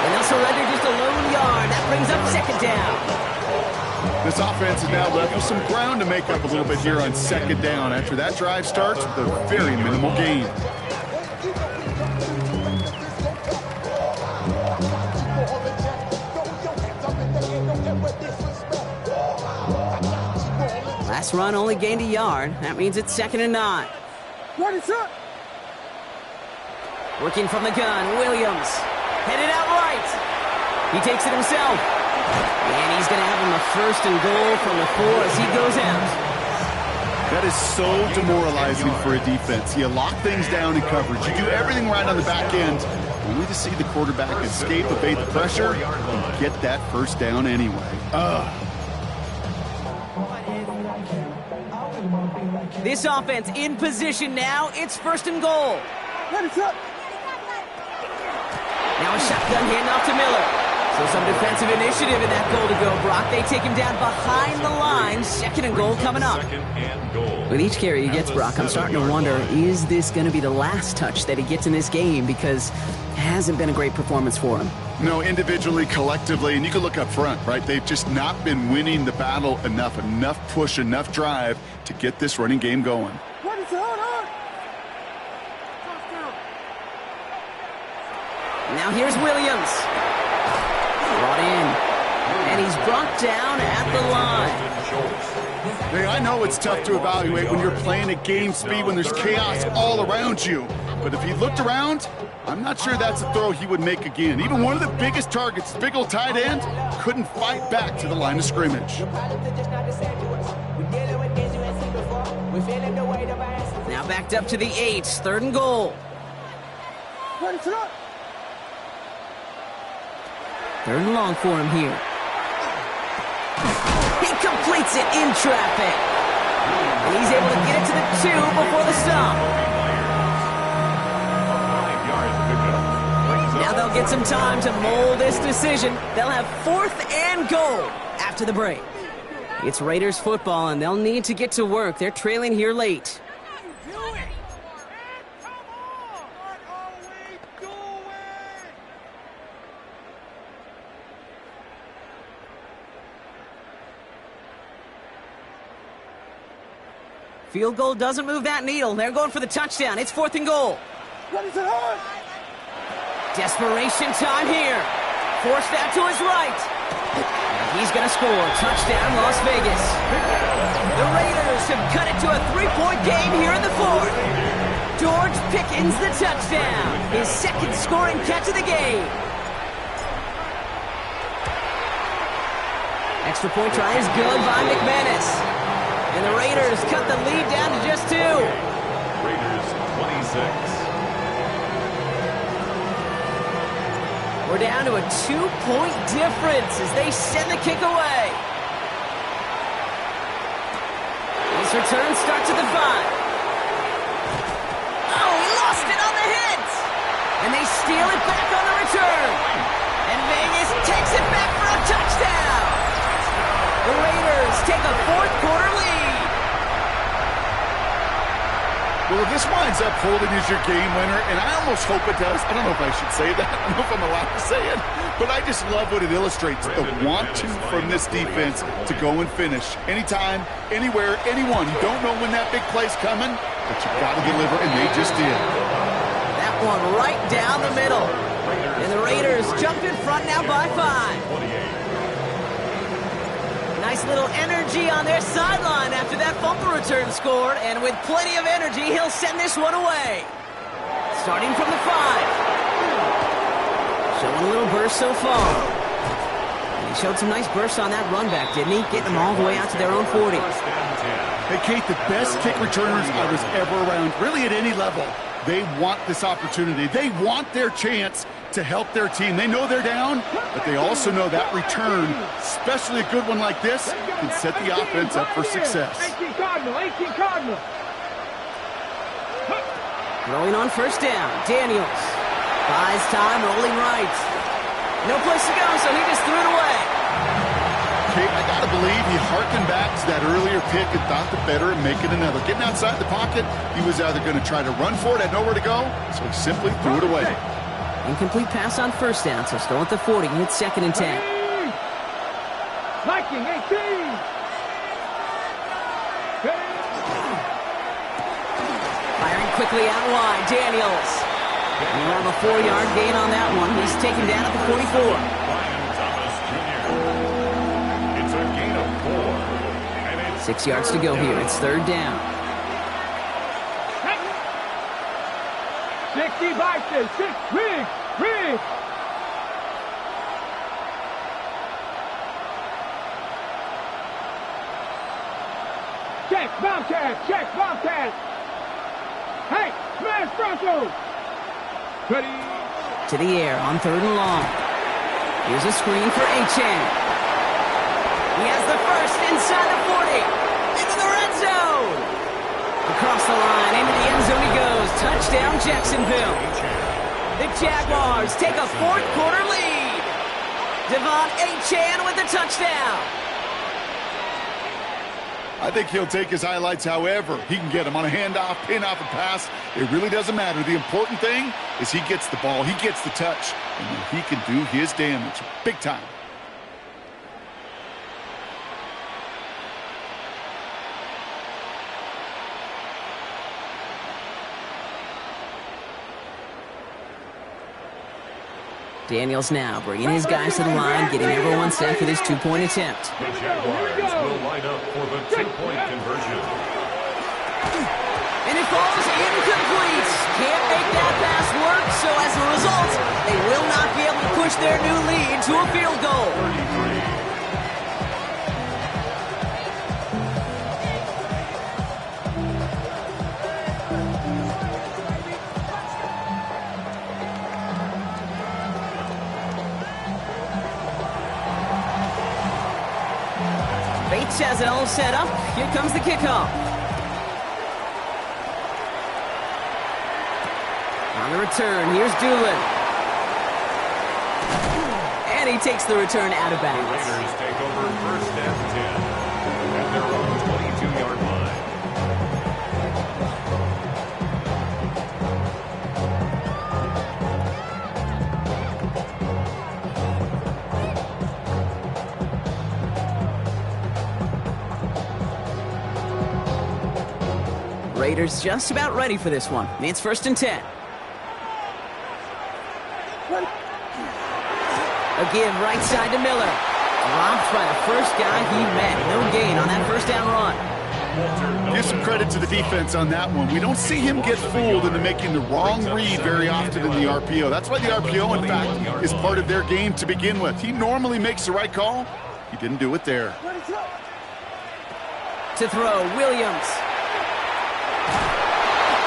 Speaker 1: And they'll surrender just a lone yard. That brings up 2nd down.
Speaker 3: This offense is now left with some ground to make up a little bit here on 2nd down after that drive starts with a very minimal gain.
Speaker 1: Last run only gained a yard. That means it's 2nd and 9.
Speaker 2: What is up?
Speaker 1: Working from the gun, Williams. Headed out right. He takes it himself. And he's going to have him a 1st and goal from the 4 as he goes out.
Speaker 3: That is so demoralizing for a defense. You lock things down in coverage. You do everything right on the back end, only to see the quarterback escape, evade the pressure, and get that 1st down anyway.
Speaker 1: This offense in position now. It's 1st and goal.
Speaker 2: What is up?
Speaker 1: Now a shotgun handoff to Miller. So some defensive initiative in that goal to go, Brock. They take him down behind the line. 2nd and goal coming up.
Speaker 4: 2nd and goal.
Speaker 1: With each carry he gets, Brock, I'm starting to wonder, is this going to be the last touch that he gets in this game? Because it hasn't been a great performance for him.
Speaker 3: No, individually, collectively, and you can look up front, right? They've just not been winning the battle enough push, enough drive to get this running game going.
Speaker 2: What is it? Hold on.
Speaker 1: Now here's Williams. Brought in. And he's brought down at the line.
Speaker 3: Hey, I know it's tough to evaluate when you're playing at game speed, when there's chaos all around you. But if he looked around, I'm not sure that's a throw he would make again. Even one of the biggest targets, big old tight end, couldn't fight back to the line of scrimmage.
Speaker 1: Now backed up to the 8, 3rd and goal. 3rd and long for him here. He completes it in traffic. And he's able to get it to the 2 before the stop. Now they'll get some time to mold this decision. They'll have 4th and goal after the break. It's Raiders football, and they'll need to get to work. They're trailing here late. Field goal doesn't move that needle. They're going for the touchdown. It's 4th and goal. Desperation time here. Force that to his right. He's going to score. Touchdown, Las Vegas. The Raiders have cut it to a 3-point game here in the 4th. George Pickens the touchdown. His 2nd scoring catch of the game. Extra point try is good by McManus. And the Raiders cut the lead down to just 2.
Speaker 4: Raiders 26.
Speaker 1: We're down to a 2-point difference as they send the kick away. This return starts at the 5. Oh, he lost it on the hit. And they steal it back on the return. And Vegas takes it back for a touchdown. The Raiders take a 4th quarter lead.
Speaker 3: Well, if this winds up holding as your game winner, and I almost hope it does. I don't know if I should say that. I don't know if I'm allowed to say it. But I just love what it illustrates. The want-to from this defense to go and finish. Anytime, anywhere, anyone. You don't know when that big play's coming, but you got to deliver, and they just did.
Speaker 1: That one right down the middle. And the Raiders jump in front now by 5. Nice little energy on their sideline after that fumble return scored. And with plenty of energy, he'll send this one away. Starting from the 5. Showing a little burst so far. And he showed some nice bursts on that run back, didn't he? Getting them all the way out to their own 40.
Speaker 3: Hey, Kate, the best kick returners I was ever around, really at any level. They want this opportunity. They want their chance to help their team. They know they're down, but they also know that return, especially a good one like this, can set the offense up for success.
Speaker 2: 18 Cardinal, 18 Cardinal.
Speaker 1: Throwing on 1st down, Daniels. Buys time, rolling right. No place to go, so he just threw it away.
Speaker 3: Kate, I gotta believe he harkened back to that earlier pick and thought the better of making another. Getting outside the pocket, he was either going to try to run for it, had nowhere to go, so he simply threw it away.
Speaker 1: Incomplete pass on 1st down, so still at the 40. It's 2nd and 10.
Speaker 2: Viking 18.
Speaker 1: Firing quickly out wide, Daniels. And we'll have a 4-yard gain on that one. He's taken down at the 44.
Speaker 4: It's a gain of 4.
Speaker 1: 6 yards to go here. It's 3rd down.
Speaker 2: 60 Viking, 6, Riggs. Check, Bobcat. Hey, smash Broncos. Ready.
Speaker 1: To the air on 3rd and long. Here's a screen for Achane. He has the first inside the 40. Into the red zone. Across the line, into the end zone he goes. Touchdown, Jacksonville. The Jaguars take a 4th quarter lead. Devon Achane with the touchdown.
Speaker 3: I think he'll take his highlights however he can get them on a handoff, pin off a pass. It really doesn't matter. The important thing is he gets the ball, he gets the touch, and then he can do his damage big time.
Speaker 1: Daniels now bringing his guys to the line, getting everyone set for this 2-point attempt.
Speaker 4: The Jaguars will line up for the 2-point conversion.
Speaker 1: And it falls incomplete. Can't make that pass work, so as a result, they will not be able to push their new lead to a field goal.
Speaker 4: 33.
Speaker 1: Bates has it all set up. Here comes the kickoff. On the return, here's Doolin. And he takes the return out of
Speaker 4: The
Speaker 1: bounds.
Speaker 4: Raiders take over 1st and 10 at their own 22-yard line.
Speaker 1: Raiders just about ready for this one. It's 1st and 10. A give right side to Miller. Dropped by the first guy he met. No gain on that first down run.
Speaker 3: Give some credit to the defense on that one. We don't see him get fooled into making the wrong read very often in the RPO. That's why the RPO, in fact, is part of their game to begin with. He normally makes the right call. He didn't do it there.
Speaker 1: To throw, Williams.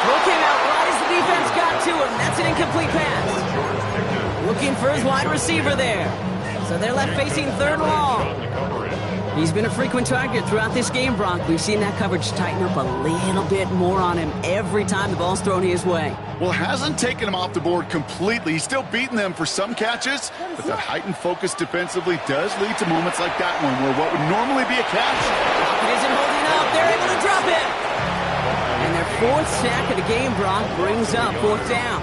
Speaker 1: Throw came out right as the defense got to him. That's an incomplete pass. Looking for his wide receiver there. So they're left facing 3rd and long. He's been a frequent target throughout this game, Brock. We've seen that coverage tighten up a little bit more on him every time the ball's thrown his way.
Speaker 3: Well, hasn't taken him off the board completely. He's still beating them for some catches, but that heightened focus defensively does lead to moments like that one where what would normally be a catch.
Speaker 1: Pocket isn't holding up. They're able to drop it. And their 4th sack of the game, Brock, brings up 4th down.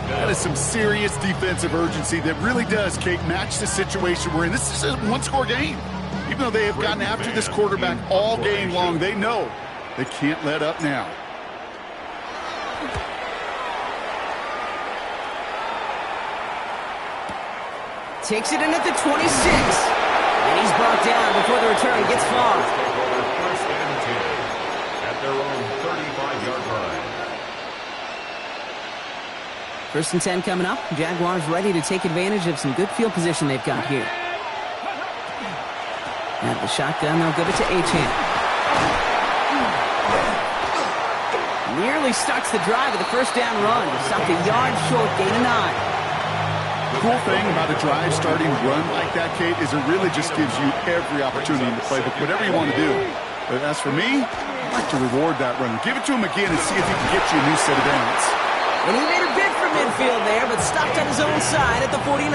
Speaker 3: That is some serious defensive urgency that really does, Kate, match the situation we're in. This is a one-score game. Even though they have gotten after this quarterback all game long, they know they can't let up now.
Speaker 1: Takes it in at the 26. And he's brought down before the return gets far.
Speaker 4: 1st and 10 at their own 35-yard line.
Speaker 1: 1st and 10 coming up. Jaguars ready to take advantage of some good field position they've got here. At the shotgun, they'll give it to Achane. Nearly starts the drive with the first down run. Stopped a yard short, gain of 9.
Speaker 3: The cool thing about a drive starting run like that, Kate, is it really just gives you every opportunity in the playbook, whatever you want to do. But as for me, I'd like to reward that run. Give it to him again and see if he can get you a new set of downs.
Speaker 1: And he made a bid for midfield there, but stopped on his own side at the 49.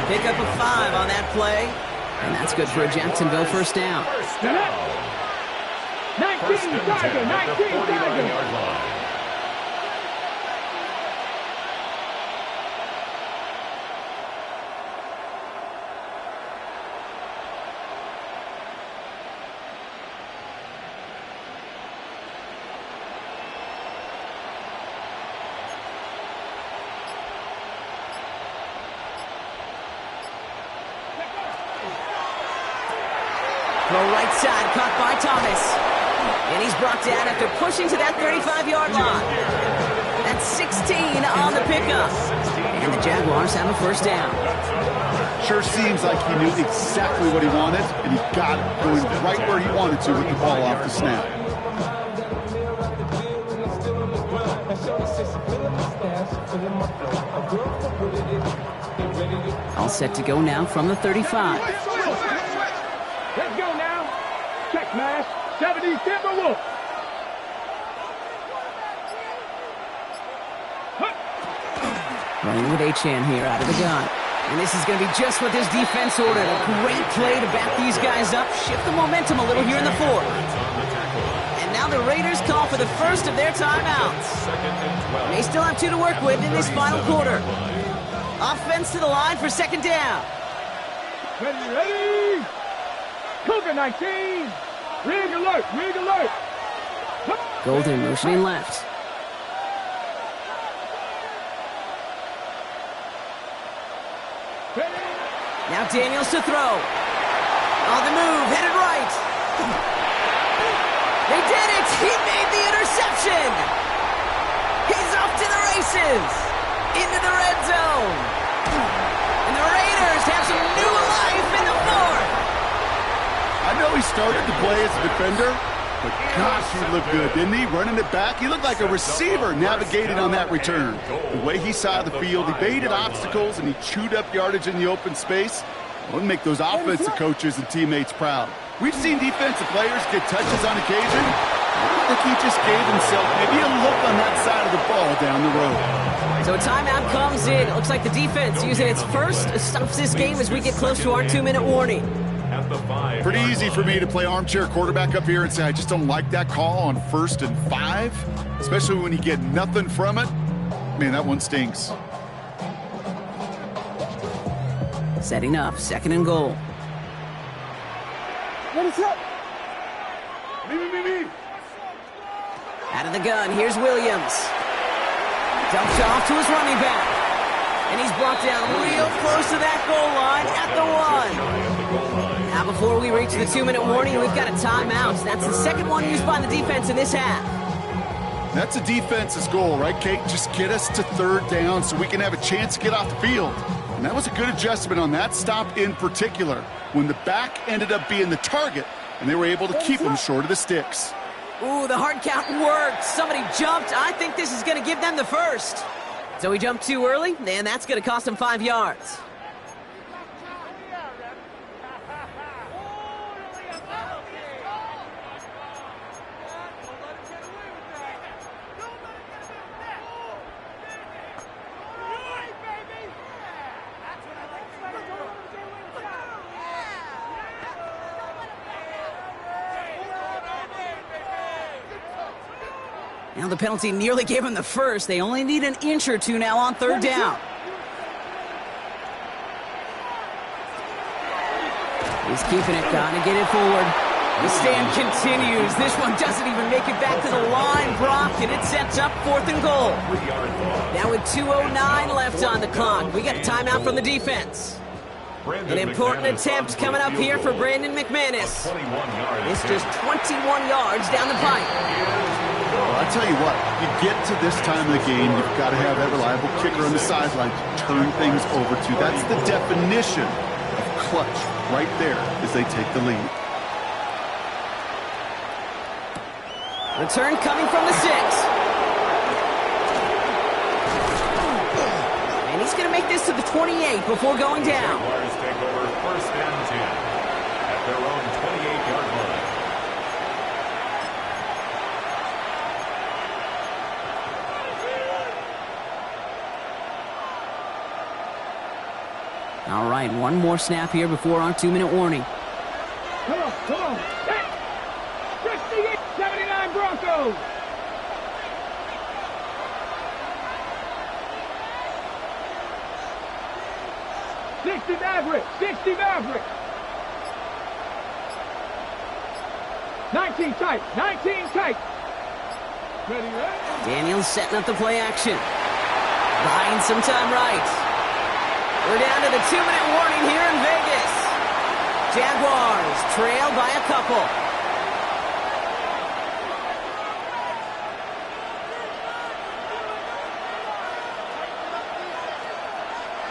Speaker 1: Pick up a 5 on that play. And that's good for a Jacksonville first down.
Speaker 2: 19 Tiger, 19 Tiger.
Speaker 1: Throw right side, caught by Thomas. And he's brought down after pushing to that 35-yard line. That's 16 on the pickup. And the Jaguars have a first down.
Speaker 3: Sure seems like he knew exactly what he wanted, and he got it going right where he wanted to with the ball off the snap.
Speaker 1: All set to go now from the 35.
Speaker 2: Let's go now. Check smash. 70 Timberwolves.
Speaker 1: Running with Achane here out of the gun. And this is going to be just what this defense ordered. A great play to back these guys up, shift the momentum a little here in the 4th. And now the Raiders call for the first of their timeouts. They still have 2 to work with in this final quarter. Offense to the line for 2nd down.
Speaker 2: Ready. Cougar 19. Rig alert, rig alert.
Speaker 1: Golden motioning left. Now Daniels to throw. On the move, headed right. They did it! He made the interception! He's off to the races! Into the red zone! And the Raiders have some new life in the 4th!
Speaker 3: I know he started to play as a defender, but gosh, he looked good, didn't he? Running it back, he looked like a receiver navigating on that return. The way he saw the field, he baited obstacles, and he chewed up yardage in the open space. Wouldn't make those offensive coaches and teammates proud. We've seen defensive players get touches on occasion. I think he just gave himself maybe a look on that side of the ball down the road.
Speaker 1: So a timeout comes in. It looks like the defense using its first stops this game as we get close to our 2-minute warning.
Speaker 3: Pretty easy for me to play armchair quarterback up here and say I just don't like that call on 1st and 5, especially when you get nothing from it. Man, that one stinks.
Speaker 1: Setting up, 2nd and goal.
Speaker 2: What is up? Me.
Speaker 1: Out of the gun, here's Williams. Dumped off to his running back. And he's brought down real close to that goal line at the 1. Now before we reach the 2-minute warning, we've got a timeout. That's the second one used by the defense in this half.
Speaker 3: That's a defense's goal, right, Kate? Just get us to 3rd down so we can have a chance to get off the field. And that was a good adjustment on that stop in particular, when the back ended up being the target, and they were able to keep them short of the sticks.
Speaker 1: Ooh, the hard count worked. Somebody jumped. I think this is going to give them the first. So he jumped too early, and that's going to cost him 5 yards. Now the penalty nearly gave him the first. They only need an inch or two now on 3rd down. He's keeping it, gotta get it forward. The stand continues. This one doesn't even make it back to the line, Brock, and it sets up 4th and goal. Now with 2:09 left on the clock, we got a timeout from the defense. An important attempt coming up here for Brandon McManus. It's just 21 yards down the pipe.
Speaker 3: Well, I tell you what, you get to this time of the game, you've got to have that reliable kicker on the sideline to turn things over to. That's the definition of clutch right there as they take the lead.
Speaker 1: Return coming from the 6. And he's going to make this to the 28 before going down.
Speaker 4: Jaguars take over 1st and 10 at their own 28-yard line.
Speaker 1: All right, one more snap here before our 2-minute warning.
Speaker 2: Come on, come on. 68-79 Broncos. Sixty Maverick. 19 tight. Ready?
Speaker 1: Daniels setting up the play action. Buying some time right. We're down to the 2-minute warning here in Vegas. Jaguars trail by a couple.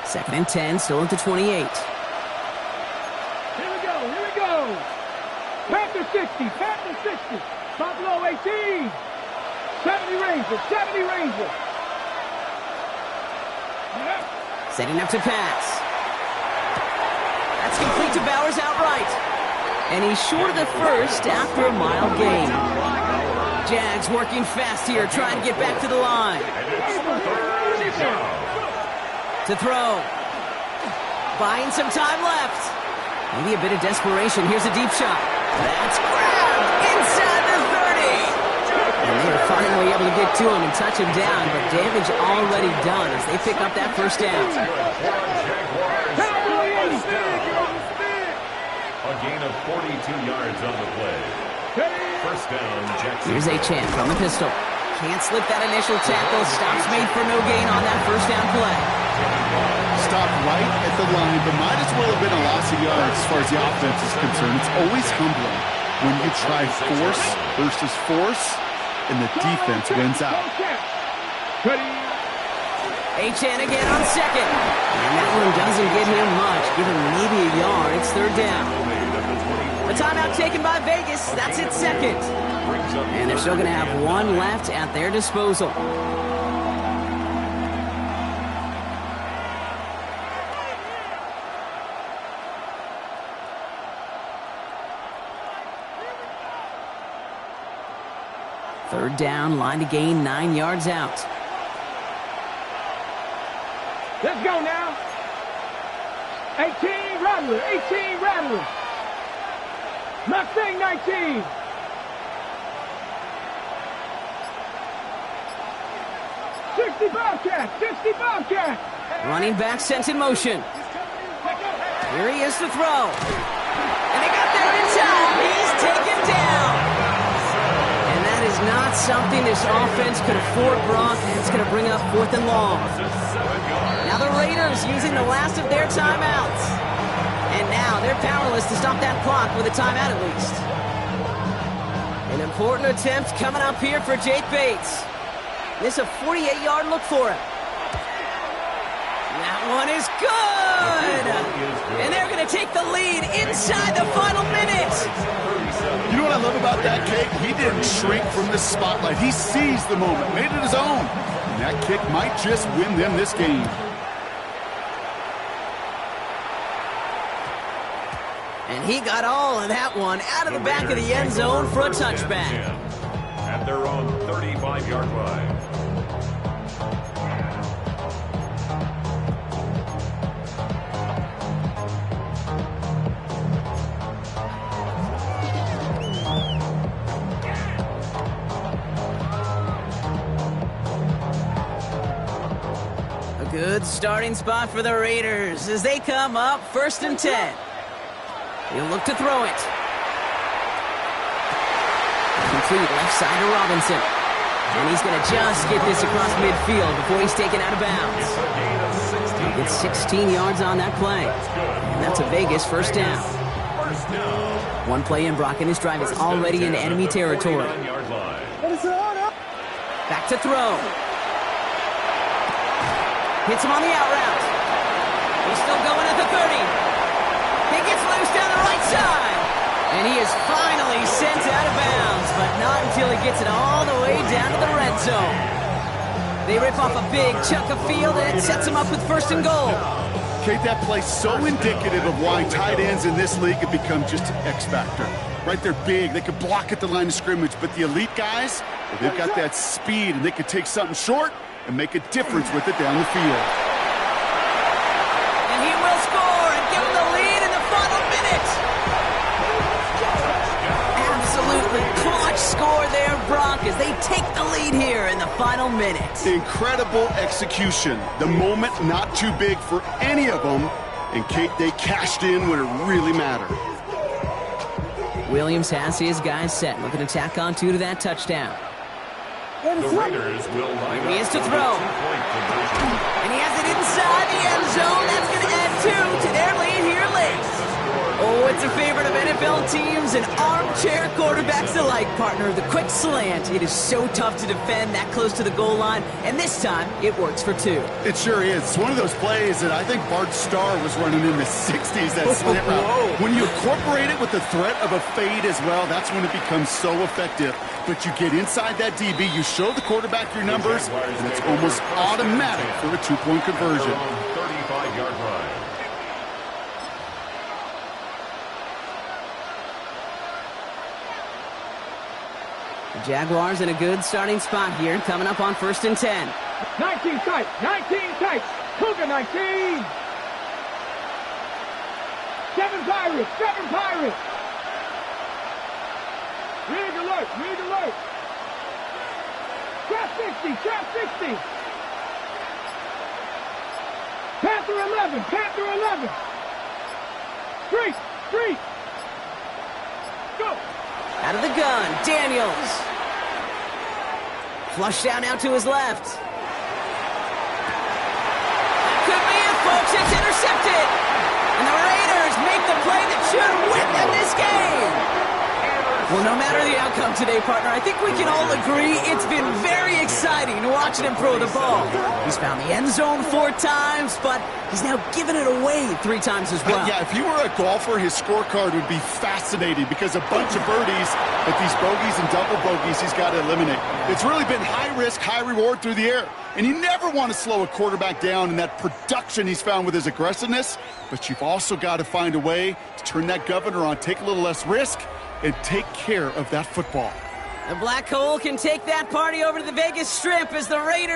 Speaker 1: Second and 10, still at the 28.
Speaker 2: Here we go. Panther 60. Buffalo 18. 70 Rangers. Yep.
Speaker 1: Setting up to pass. That's complete to Bowers outright. And he's short of the first after a mile gain. Jags working fast here, trying to get back to the line. To throw. Buying some time left. Maybe a bit of desperation. Here's a deep shot. That's grabbed inside the 30. And they are finally able to get to him and touch him down, but damage already done as they pick up that first down.
Speaker 4: A gain of 42 yards on the play. First down, Jackson.
Speaker 1: Here's Achane from the pistol. Can't slip that initial tackle. Stops made for no gain on that first down play.
Speaker 3: Stop right at the line, but might as well have been a loss of yards as far as the offense is concerned. It's always humbling when you try force versus force, and the defense wins out.
Speaker 1: Achane again on second. And that one doesn't give him much. Give him maybe a yard. It's 3rd down. A timeout taken by Vegas. That's its second. And they're still going to have one left at their disposal. Third down, line to gain 9 yards out.
Speaker 2: Let's go now. 18 Rattler. Mustang 19. Sixty Bobcat.
Speaker 1: Running back sent in motion. Here he is to throw. And they got there in time. He's taken down. And that is is not something this offense could afford, Brock. It's going to bring up 4th and long. Now the Raiders using the last of their timeouts. And now they're powerless to stop that clock with a timeout at least. An important attempt coming up here for Jake Bates. This is a 48-yard look for him. That one is good! And they're going to take the lead inside the final minute.
Speaker 3: You know what I love about that kick? He didn't shrink from the spotlight. He seized the moment, made it his own. And that kick might just win them this game.
Speaker 1: And he got all of that one out of the back of the end zone for a touchback.
Speaker 4: At their own 35-yard line.
Speaker 1: Good starting spot for the Raiders as they come up 1st and 10. He'll look to throw it. Complete left side to Robinson. And he's going to just get this across midfield before he's taken out of bounds. He gets 16 yards on that play. And that's a Vegas first down. One play in, Brock, and this drive is already in enemy territory. Back to throw. Hits him on the out route. He's still going at the 30. He gets loose down the right side. And he is finally sent out of bounds, but not until he gets it all the way down to the red zone. They rip off a big chunk of field, and it sets him up with 1st and goal.
Speaker 3: Kate, that play so indicative of why tight ends in this league have become just an X factor. Right, they're big. They could block at the line of scrimmage, but the elite guys, well, they've got that speed, and they could take something short and make a difference with it down the field.
Speaker 1: And he will score and give him the lead in the final minute. Absolutely clutch score there, Brock, as they take the lead here in the final minute.
Speaker 3: Incredible execution. The moment not too big for any of them. And Kate, they cashed in when it really mattered.
Speaker 1: Williams has his guys set. Looking to tack on 2 to that touchdown.
Speaker 4: The Raiders will line
Speaker 1: He is
Speaker 4: up
Speaker 1: to
Speaker 4: for
Speaker 1: throw.
Speaker 4: the two-point conversion.
Speaker 1: And he has it inside the end zone. That's going to add 2 to their lead here late. Oh, it's a favorite of NFL teams and armchair quarterbacks alike, partner. The quick slant. It is so tough to defend that close to the goal line. And this time, it works for 2.
Speaker 3: It sure is. It's one of those plays that I think Bart Starr was running in the 60s, that slant route. When you incorporate it with the threat of a fade as well, that's when it becomes so effective. But you get inside that DB, you show the quarterback your numbers, and it's almost automatic for a 2-point conversion.
Speaker 4: 35-yard line.
Speaker 1: The Jaguars in a good starting spot here, coming up on 1st and 10.
Speaker 2: 19 tight, 19 tight. Cougar 19. 7 Pirates, 7 Pirates. Rig alert, rig alert. Trap 60, trap 60. Panther 11, Panther 11. Street, street. Go.
Speaker 1: Out of the gun, Daniels. Flush down out to his left. That could be it, folks. It's intercepted. And the Raiders make the play that should win them this game. Well, no matter the outcome today, partner, I think we can all agree it's been very exciting watching him throw the ball. He's found the end zone 4 times, but he's now given it away 3 times as well.
Speaker 3: Yeah, if he were a golfer, his scorecard would be fascinating because a bunch of birdies, but these bogeys and double bogeys he's got to eliminate. It's really been high risk, high reward through the air. And you never want to slow a quarterback down in that production he's found with his aggressiveness, but you've also got to find a way to turn that governor on, take a little less risk, and take care of that football.
Speaker 1: The Black Hole can take that party over to the Vegas Strip as the Raiders